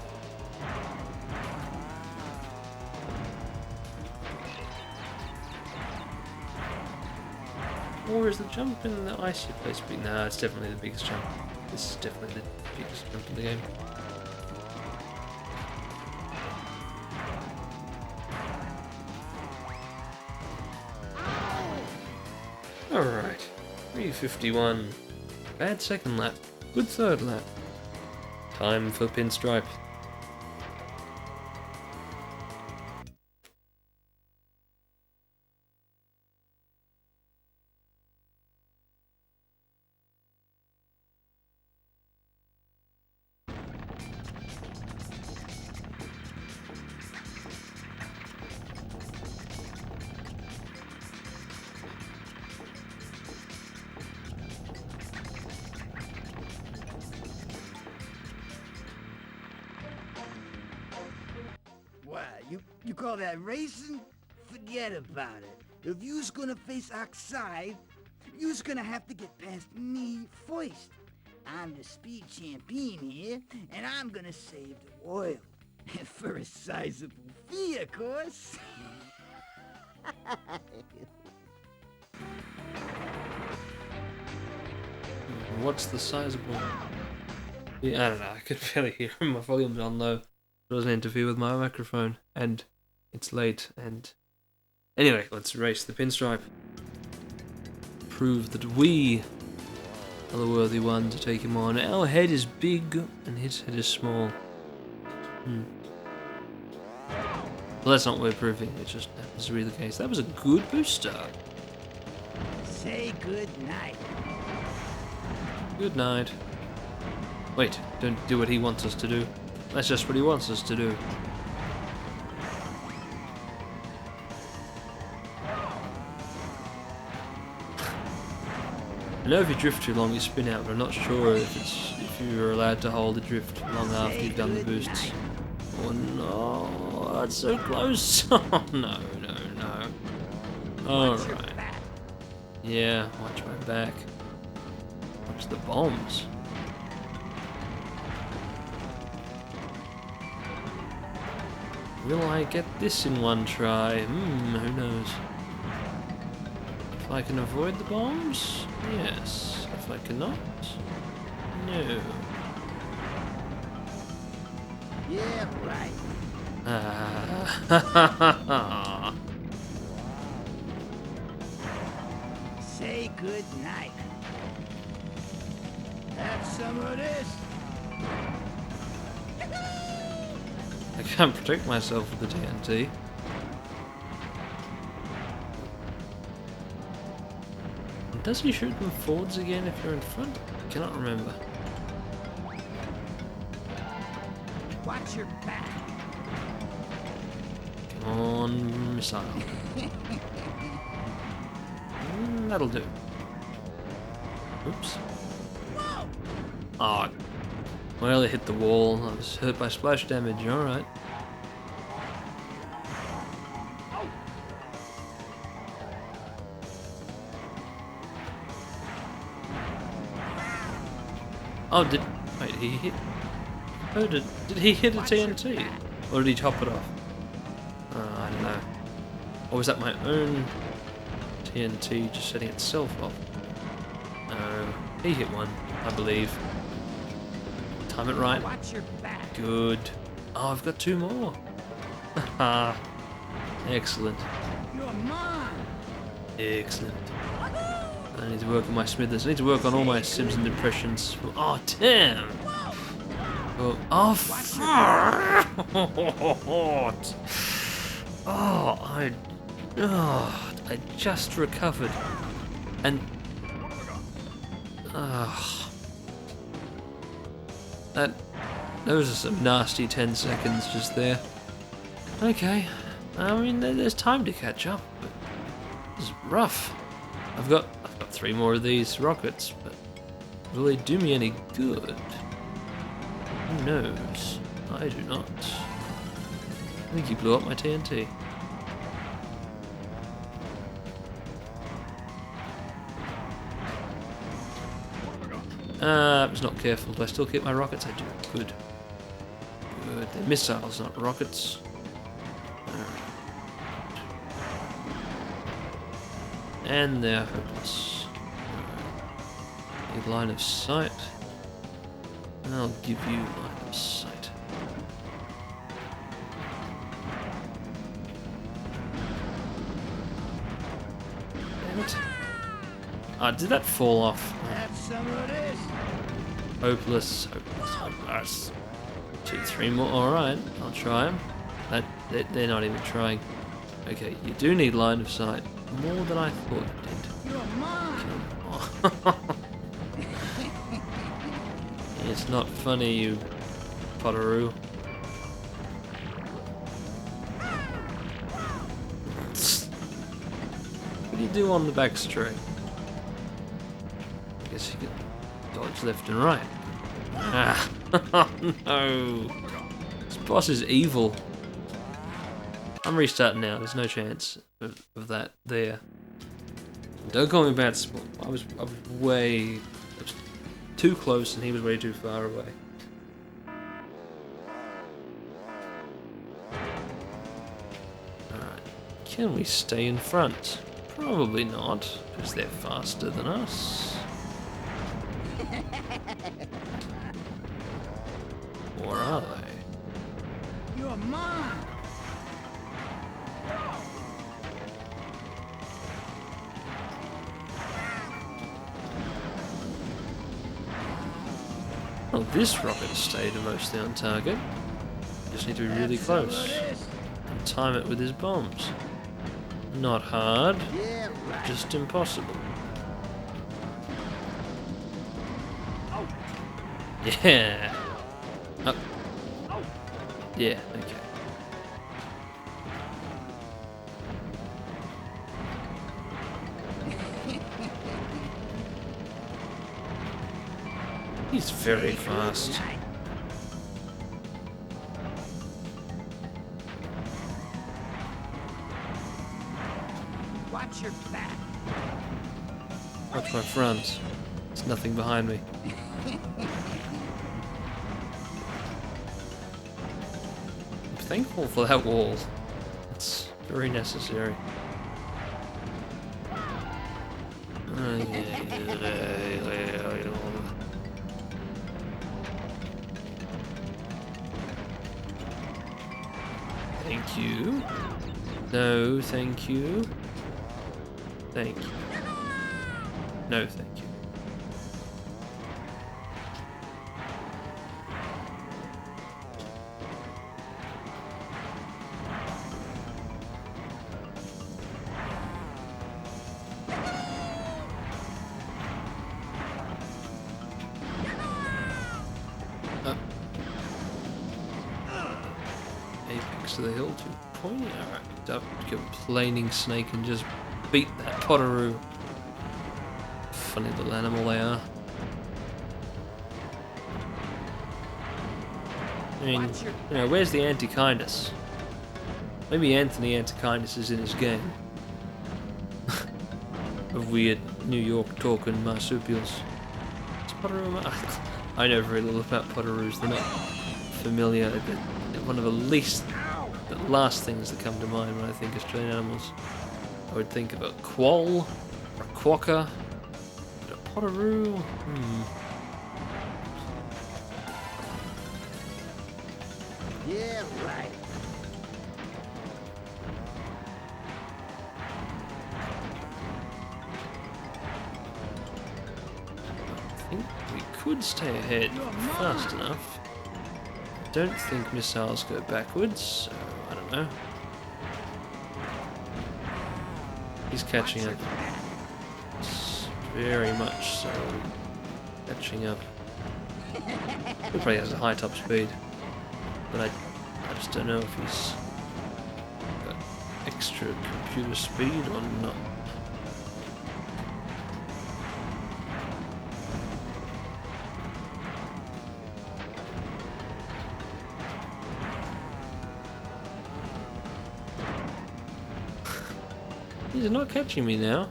Or is the jump in the icy place big? No, it's definitely the biggest jump. This is definitely the biggest jump in the game. Alright, 3:51. Bad second lap, good third lap. Time for Pinstripe. You call that racing? Forget about it. If you's gonna face Oxide, you's gonna have to get past me first. I'm the speed Champeen here, and I'm gonna save the oil. For a sizable fee, of course. What's the sizable? Yeah, I don't know, I could barely hear him. My volume's on low. It doesn't interfere with my microphone, and it's late, and... Anyway, let's race the Pinstripe. Prove that we are the worthy one to take him on. Our head is big, and his head is small. Well, that's not what we're proving, it just happens to be the case. That was a good booster. Say good night. Good night. Wait, don't do what he wants us to do. That's just what he wants us to do. I know if you drift too long you spin out, but I'm not sure if you're allowed to hold the drift long after you've done the boosts. Oh no, that's so close. Oh no. Alright. Yeah, watch my back. Watch the bombs. Will I get this in one try? Who knows? If I can avoid the bombs? Yes. If I cannot? No. Yeah, right. Say good night. Have some of this. I can't protect myself with the TNT. Does he shoot them forwards again if you're in front? I cannot remember. Watch your back. Come on, missile. That'll do. Oops. Oh, well, it hit the wall. I was hurt by splash damage. Alright. Oh, wait, he hit... Oh, did he hit a TNT? Or did he top it off? I don't know. Or was that my own TNT just setting itself off? No, he hit one, I believe. Time it right. Watch your back. Good. Oh, I've got two more. Haha. Excellent. You're mine. Excellent. I need to work on my Smithers. I need to work on all my Simpson impressions. Oh, damn! Oh, fuck! I just recovered. And... those are some nasty 10 seconds just there. Okay. I mean, there's time to catch up, but this is rough. I've got 3 more of these rockets, but will they do me any good? Who knows? I do not. I think he blew up my TNT. I was not careful. Do I still keep my rockets? I do. Good. Good. They're missiles, not rockets. And they're hopeless. Need line of sight. And I'll give you line of sight. Damn it. Ah, did that fall off? Have some of this. Hopeless, hopeless, hopeless. 2, 3 more. Alright, I'll try them. They're not even trying. Okay, you do need line of sight. More than I thought you did. You're mine. Come on. It's not funny, you Potoroo. What do you do on the back straight? I guess you can dodge left and right. Ah, no. This boss is evil. I'm restarting now, there's no chance of that there. Don't call me bad sport. I was way too close and he was way too far away. Alright, can we stay in front? Probably not, because they're faster than us. Or are they? You're mine. Well, this rocket stayed mostly on target. Just need to be really close and time it with his bombs. Not hard, Yeah, right. just impossible. Yeah. Up. Yeah, okay. He's very fast. Watch your back. Watch my front. There's nothing behind me. I'm thankful for that wall. It's very necessary. Thank you. No, thank you. Thank you. No, thank you. Apex of the hill to point. Alright, up complaining snake and just beat that Potoroo. Funny little animal they are. I mean, you know, where's the anti-kindness? Maybe Anthony Anti-kindness is in his game. Of weird New York talking marsupials. Is Potoroo? I know very little about Potoroos. They're not familiar. They're one of the last things that come to mind when I think Australian animals. I would think of a quoll, or a quokka, but a Potoroo. Yeah, right. I think we could stay ahead fast enough. I don't think missiles go backwards, so I don't know. He's catching up. Very much so. Catching up. He probably has a high top speed. But I just don't know if he's got extra computer speed or not. He's not catching me now.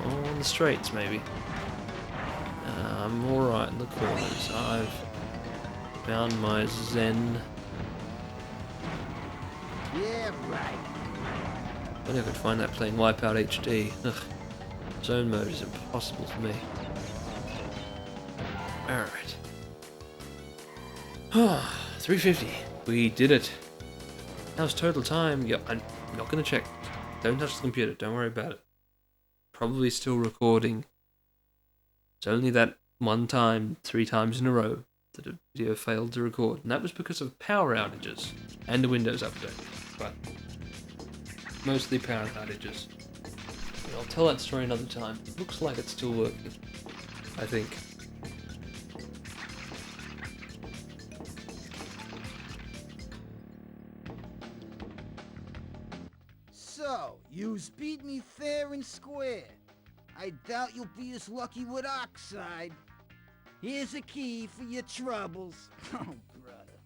On the straights, maybe. I'm alright in the corners. I've found my zen. Yeah, right. I think I could find that playing Wipeout HD. Ugh. Zone mode is impossible for me. Alright. 350. We did it. How's total time? Yeah, I'm not gonna check. Don't touch the computer, don't worry about it. Probably still recording. It's only that one time, 3 times in a row, that a video failed to record. And that was because of power outages and the Windows update. But mostly power outages. And I'll tell that story another time. It looks like it's still working, I think. So, yous beat me fair and square. I doubt you'll be as lucky with Oxide. Here's a key for your troubles. Oh, brother.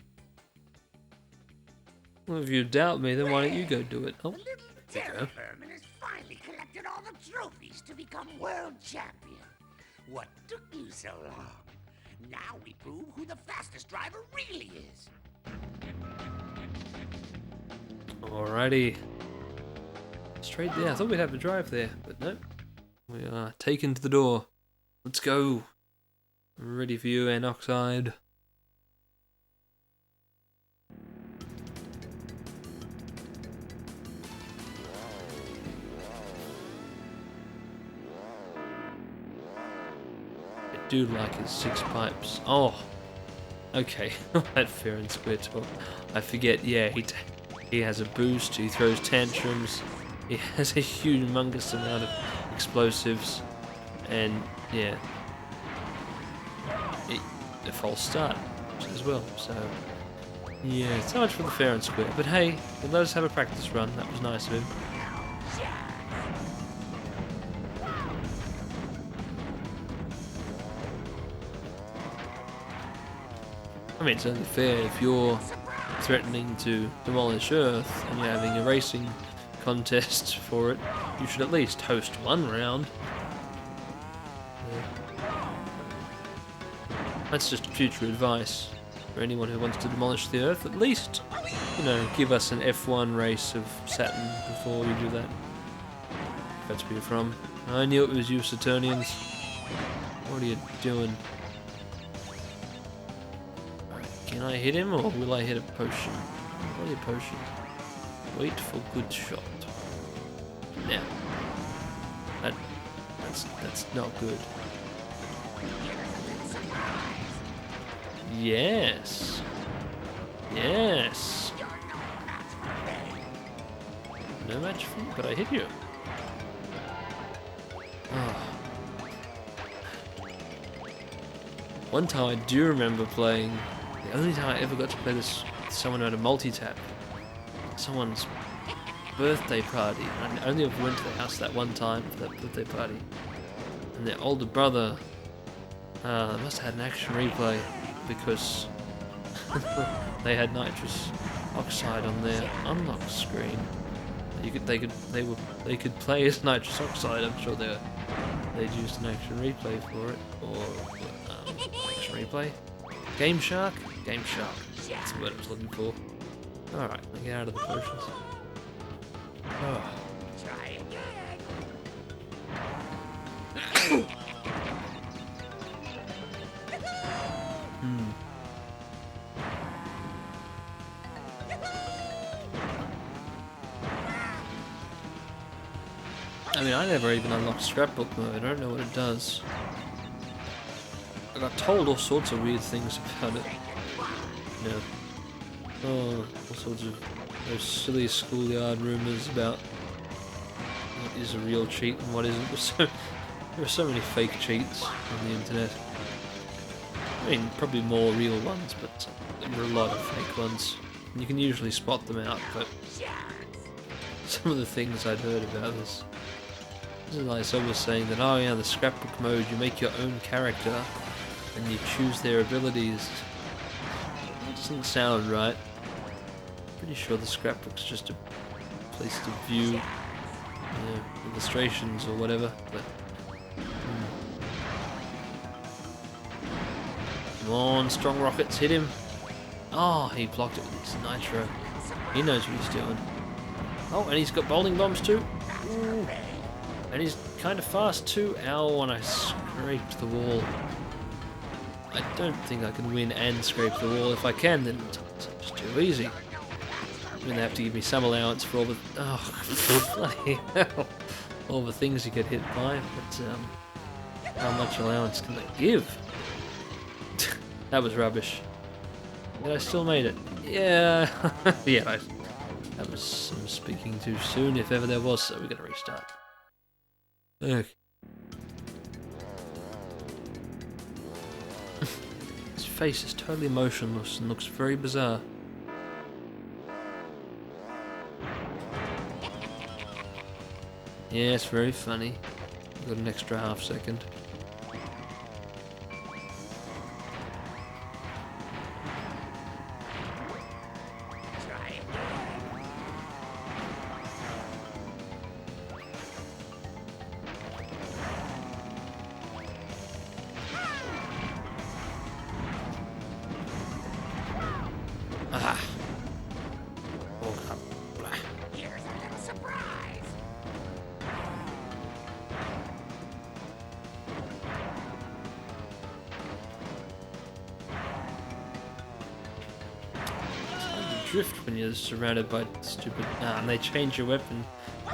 Well, if you doubt me, then why don't you go do it? Oh, The little terror vermin has finally collected all the trophies to become world champion. What took you so long? Now we prove who the fastest driver really is. alrighty. Straight there. I thought we'd have to drive there, but no. We are taken to the door. Let's go. I'm ready for you, Oxide. I do like his 6 pipes. Oh, okay. That fair and square talk. I forget. Yeah, he has a boost. He throws tantrums. He has a humongous amount of explosives, and yeah, a false start as well. So yeah, so much for the fair and square. But hey, he let us have a practice run. That was nice of him. I mean, it's only fair if you're threatening to demolish Earth and you're having a racing contest for it, you should at least host one round. That's just future advice for anyone who wants to demolish the Earth. At least, you know, give us an F1 race of Saturn before you do that. That's where you're from. I knew it was you, Saturnians. What are you doing? Can I hit him, or will I hit a potion? Probably a potion. Wait for good shot. Now, that's not good. Yes. Yes. No match for you, but I hit you. Oh. One time I do remember playing. The only time I ever got to play this with someone at a multi-tap. Someone's birthday party. I only ever went to the house that one time for that birthday party. And their older brother they must have had an action replay because they had nitrous oxide on their unlock screen. They could play as nitrous oxide. I'm sure they'd used an action replay for it, or action replay. Game Shark? Game Shark. That's the word I was looking for. Alright, I'll get out of the potions. Oh. I mean, I never even unlocked scrapbook mode. I don't know what it does. I got told all sorts of weird things about it. You know, all sorts of those silly schoolyard rumors about what is a real cheat and what isn't. There are so many fake cheats on the internet. I mean, probably more real ones, but there were a lot of fake ones. And you can usually spot them out, but some of the things I'd heard about this. This is like someone was saying that, oh yeah, the scrapbook mode, you make your own character and you choose their abilities. That doesn't sound right. Pretty sure the scrapbook's just a place to view, you know, illustrations or whatever, but Come on, strong rockets, hit him. Oh, he blocked it with his nitro. He knows what he's doing. Oh, and he's got bowling bombs too. Ooh. And he's kind of fast too. Ow, and I scraped the wall. I don't think I can win and scrape the wall. If I can, then it's just too easy. I mean, they have to give me some allowance for all the... Oh, bloody hell. All the things you get hit by, but how much allowance can they give? That was rubbish. But I still made it. Yeah. Yeah, that was some speaking too soon, if ever there was, so we're going to restart. Okay. His face is totally motionless and looks very bizarre. Yeah, it's very funny. Got an extra half second. Aha! Here's a little surprise. It's hard to drift when you're surrounded by stupid... and they change your weapon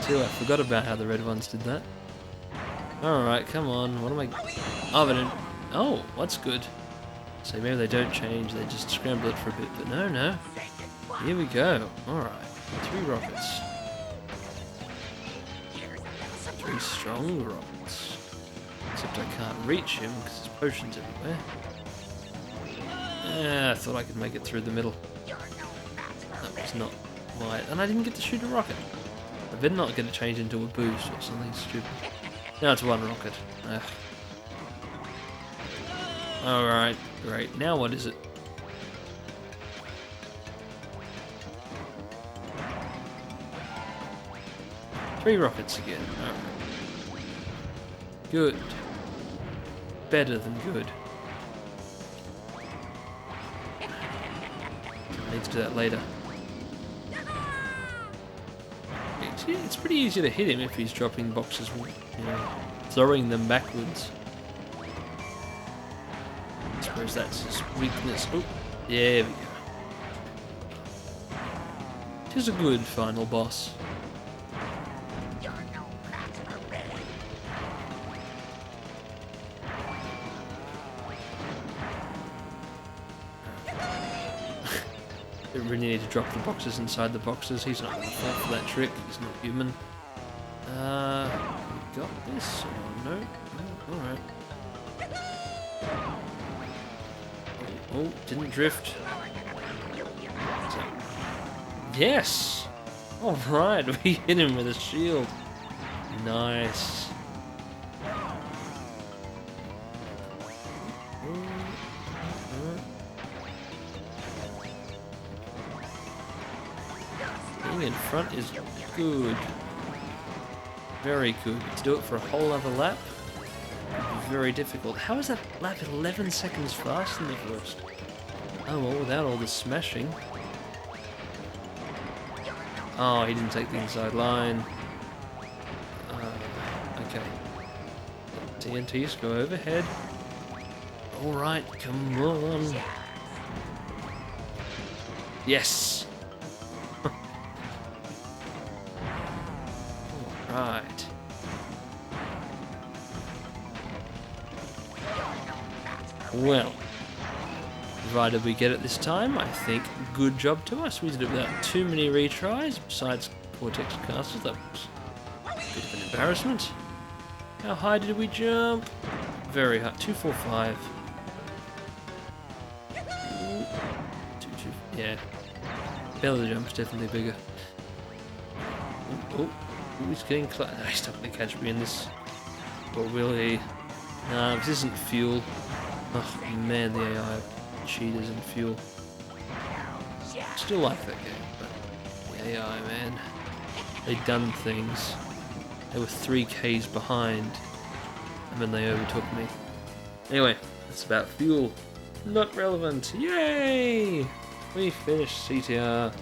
too. I forgot about how the red ones did that. Alright, come on. What am I... Oh, they don't... Oh, that's good. So maybe they don't change, they just scramble it for a bit, but no. Here we go. Alright. 3 rockets. 3 strong rockets. Except I can't reach him because there's potions everywhere. I thought I could make it through the middle. That was not right. And I didn't get to shoot a rocket. I better not get it changed into a boost or something stupid. Now it's 1 rocket. Alright, great. Now what is it? 3 rockets again. Alright. Good. Better than good. I need to do that later. It's pretty easy to hit him if he's dropping boxes, you know, throwing them backwards. I suppose that's his weakness. Oh, there we go. It is a good final boss. They really need to drop the boxes inside the boxes. He's not going to fall for that trick. He's not human. We got this. Oh, no. Oh, alright. Oh, didn't drift. So, yes! Alright, we hit him with a shield. Nice. Being in front is good. Very good. To do it for a whole other lap, very difficult. How is that lap 11 seconds faster than the first? Oh, well, without all the smashing. Oh, he didn't take the inside line. Okay. TNTs go overhead. Alright, come on. Yes! Alright. Well, provided we get it this time, I think good job to us. We did it without too many retries, besides Cortex Castle. That was a bit of an embarrassment. How high did we jump? Very high. 245. Yeah. Belly jump's definitely bigger. Oh, he's getting close. No, he's not going to catch me in this. Or will he? Nah, this isn't fuel. Oh man, the AI cheaters and fuel. Still like that game, but the AI, man. They done things. They were 3 Ks behind, and then they overtook me. Anyway, that's about fuel. Not relevant. Yay! We finished CTR.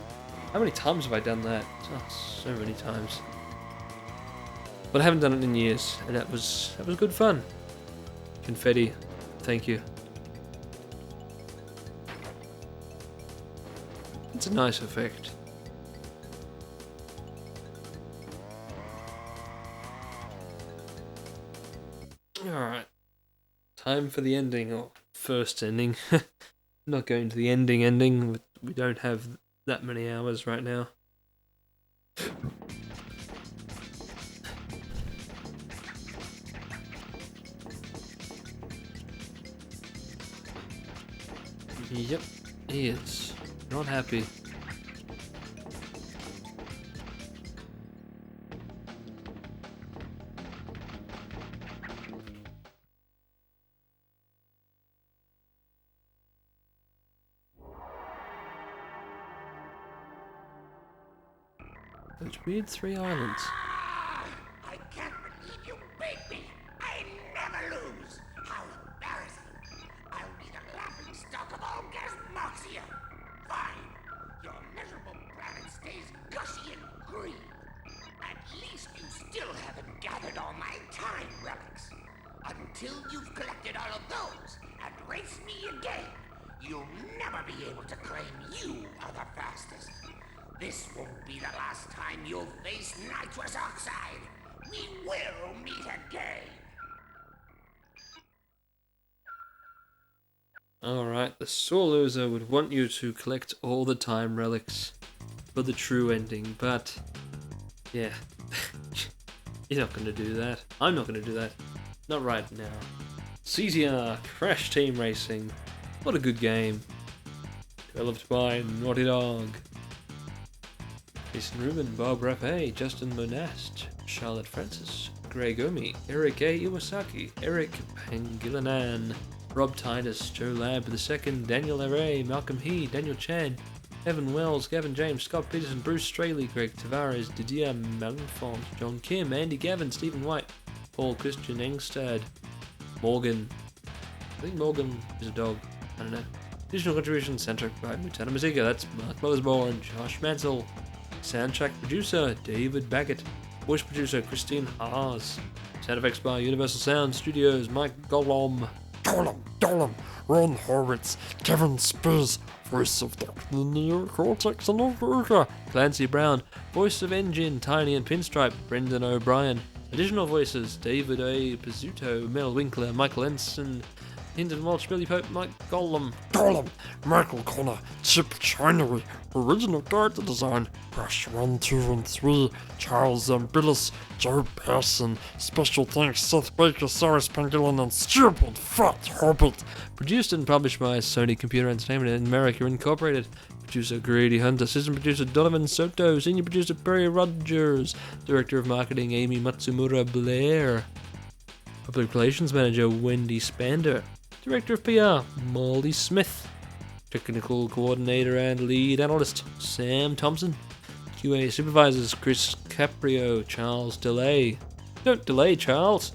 How many times have I done that? Oh, so many times. But I haven't done it in years, and that was good fun. Confetti, thank you. It's a nice effect. Alright. Time for the ending, or first ending. Not going to the ending. We don't have that many hours right now. Yep, he is. Not happy. Let's read 3 islands. I can't believe you beat me. I never lose. How embarrassing. I'll be the laughing stock of all Gasmoxia. Fine. Your miserable planet stays gushy and green. At least you still haven't gathered all my time relics. Until you've collected all of those and raced me again, you'll never be able to claim you are the fastest. This won't be the last time you'll face nitrous oxide. We will meet again. Alright, the sore loser would want you to collect all the time relics for the true ending, but yeah, you're not going to do that. I'm not going to do that. Not right now. CTR Crash Team Racing. What a good game. Developed by Naughty Dog. Jason Rubin, Bob Rappe, Justin Monast, Charlotte Francis, Greg Omi, Eric A. Iwasaki, Eric Pangilinan, Rob Titus, Joe Lab II, Daniel Array, Malcolm He, Daniel Chan, Evan Wells, Gavin James, Scott Peterson, Bruce Straley, Greg Tavares, Didier Malenfant, John Kim, Andy Gavin, Stephen White, Paul Christian Engstad, Morgan. I think Morgan is a dog. I don't know. Additional contributions centered by Mutana Mazika. That's Mark Mosborn, Josh Mansell, soundtrack producer David Baggett, voice producer Christine Haas, sound effects by Universal Sound Studios Mike Gollum, Ron Horwitz, Kevin Spears, voice of Dr. Neo, Cortex and Omega, Clancy Brown, voice of Engine, Tiny and Pinstripe, Brendan O'Brien. Additional voices David A. Pizzuto, Mel Winkler, Michael Ensign, Hinton Walsh, Billy Pope, Mike Gollum, Michael Connor, Chip Chinery, original character design, Crash 1, 2, and 3, Charles Zambilis, Joe Pearson, special thanks Seth Baker, Cyrus Pangolin, and Stupid Fat Hobbit. Produced and published by Sony Computer Entertainment in America Incorporated. Producer Grady Hunter, assistant producer Donovan Soto, senior producer Perry Rogers, director of marketing Amy Matsumura Blair, public relations manager Wendy Spander, director of PR Molly Smith, technical coordinator and lead analyst Sam Thompson, QA supervisors Chris Caprio, Charles DeLay. Don't delay, Charles.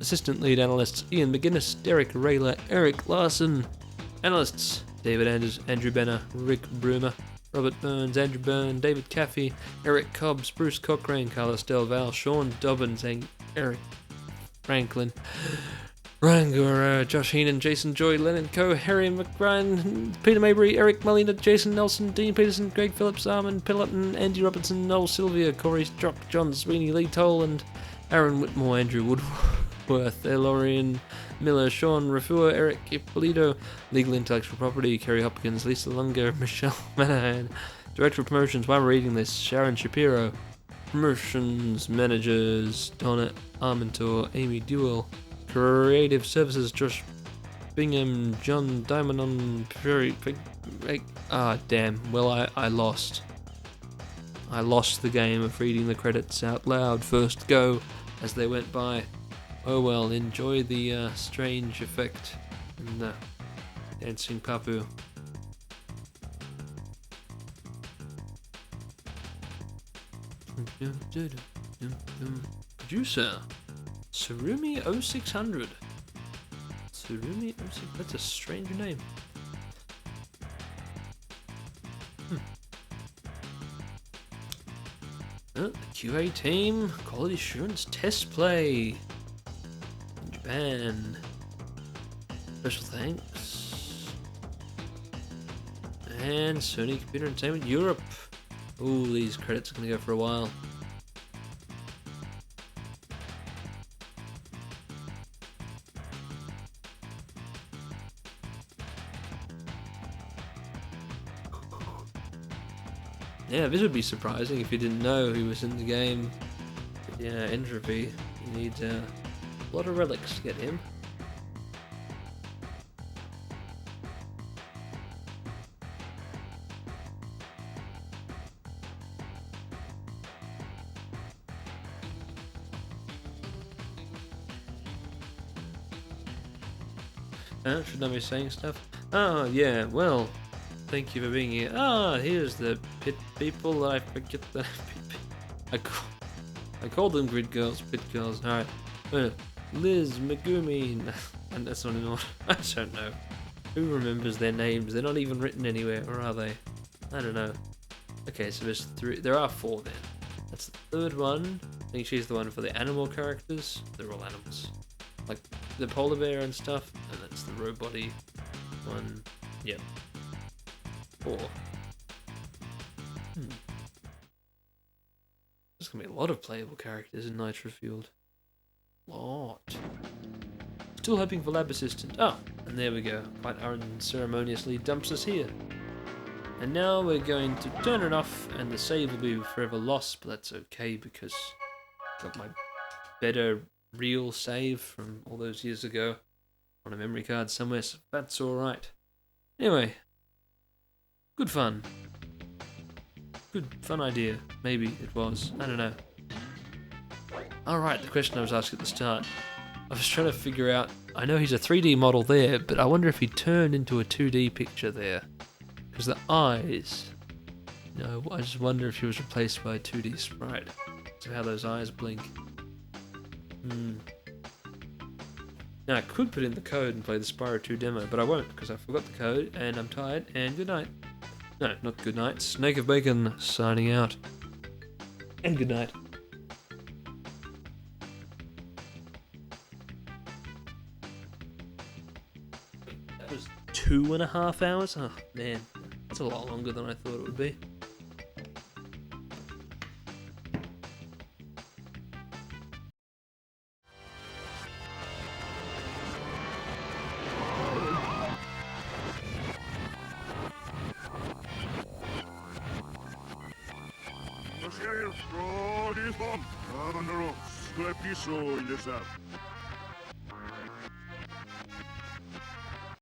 Assistant lead analysts Ian McGuinness, Derek Rayler, Eric Larson. Analysts David Anders, Andrew Benner, Rick Broomer, Robert Burns, Andrew Byrne, David Caffey, Eric Cobbs, Bruce Cochrane, Carlos Del Val, Sean Dobbins, and Eric Franklin, Ryan Guerrero, Josh Heenan, Jason Joy, Lennon Coe, Harry McBrien, Peter Mabry, Eric Molina, Jason Nelson, Dean Peterson, Greg Phillips, Armin Piloton, Andy Robertson, Noel Sylvia, Corey Strock, John Sweeney, Lee Toland, Aaron Whitmore, Andrew Woodworth, Elorian Miller, Sean Rafua, Eric Ippolito, Legal Intellectual Property, Kerry Hopkins, Lisa Lunger, Michelle Manahan, Director of Promotions, while we're reading this, Sharon Shapiro, Promotions Managers, Donna Armentor, Amy Dewell, Creative Services, Josh Bingham, John Diamond, damn, well I lost. I lost the game of reading the credits out loud first go as they went by. Oh well, enjoy the strange effect and the dancing Papu. Producer Surumi 0600. Surumi 0600. That's a strange name. The QA team, quality assurance test play. In Japan. Special thanks. And Sony Computer Entertainment Europe. Ooh, these credits are gonna go for a while. Yeah, this would be surprising if you didn't know who was in the game. But yeah, Entropy. You need a lot of relics to get him. Should I be saying stuff? Oh, yeah, well, thank you for being here. Here's the pit people. I forget that. I called them grid girls, pit girls. Alright. Liz, Megumi. And that's not in order. I don't know. Who remembers their names? They're not even written anywhere, or are they? I don't know. Okay, so there's three. There are four then. That's the third one. I think she's the one for the animal characters. They're all animals. Like the polar bear and stuff. And that's the robot-y one. Yep. 4. There's gonna be a lot of playable characters in Nitro Field. Lot. Still hoping for Lab Assistant. Oh, and there we go. Quite unceremoniously dumps us here. And now we're going to turn it off and the save will be forever lost, but that's okay because I've got my better real save from all those years ago on a memory card somewhere, so that's alright. Anyway, good fun. Good fun idea. Maybe it was. I don't know. Alright, the question I was asked at the start. I was trying to figure out, I know he's a 3D model there, but I wonder if he turned into a 2D picture there. Because the eyes No, I just wonder if he was replaced by a 2D sprite. So how those eyes blink. Now I could put in the code and play the Spyro 2 demo, but I won't because I forgot the code and I'm tired, and good night. No, not good night. SnakeOfBacon signing out. And good night. That was 2.5 hours? Oh man, that's a lot longer than I thought it would be. Sklepiso in this app.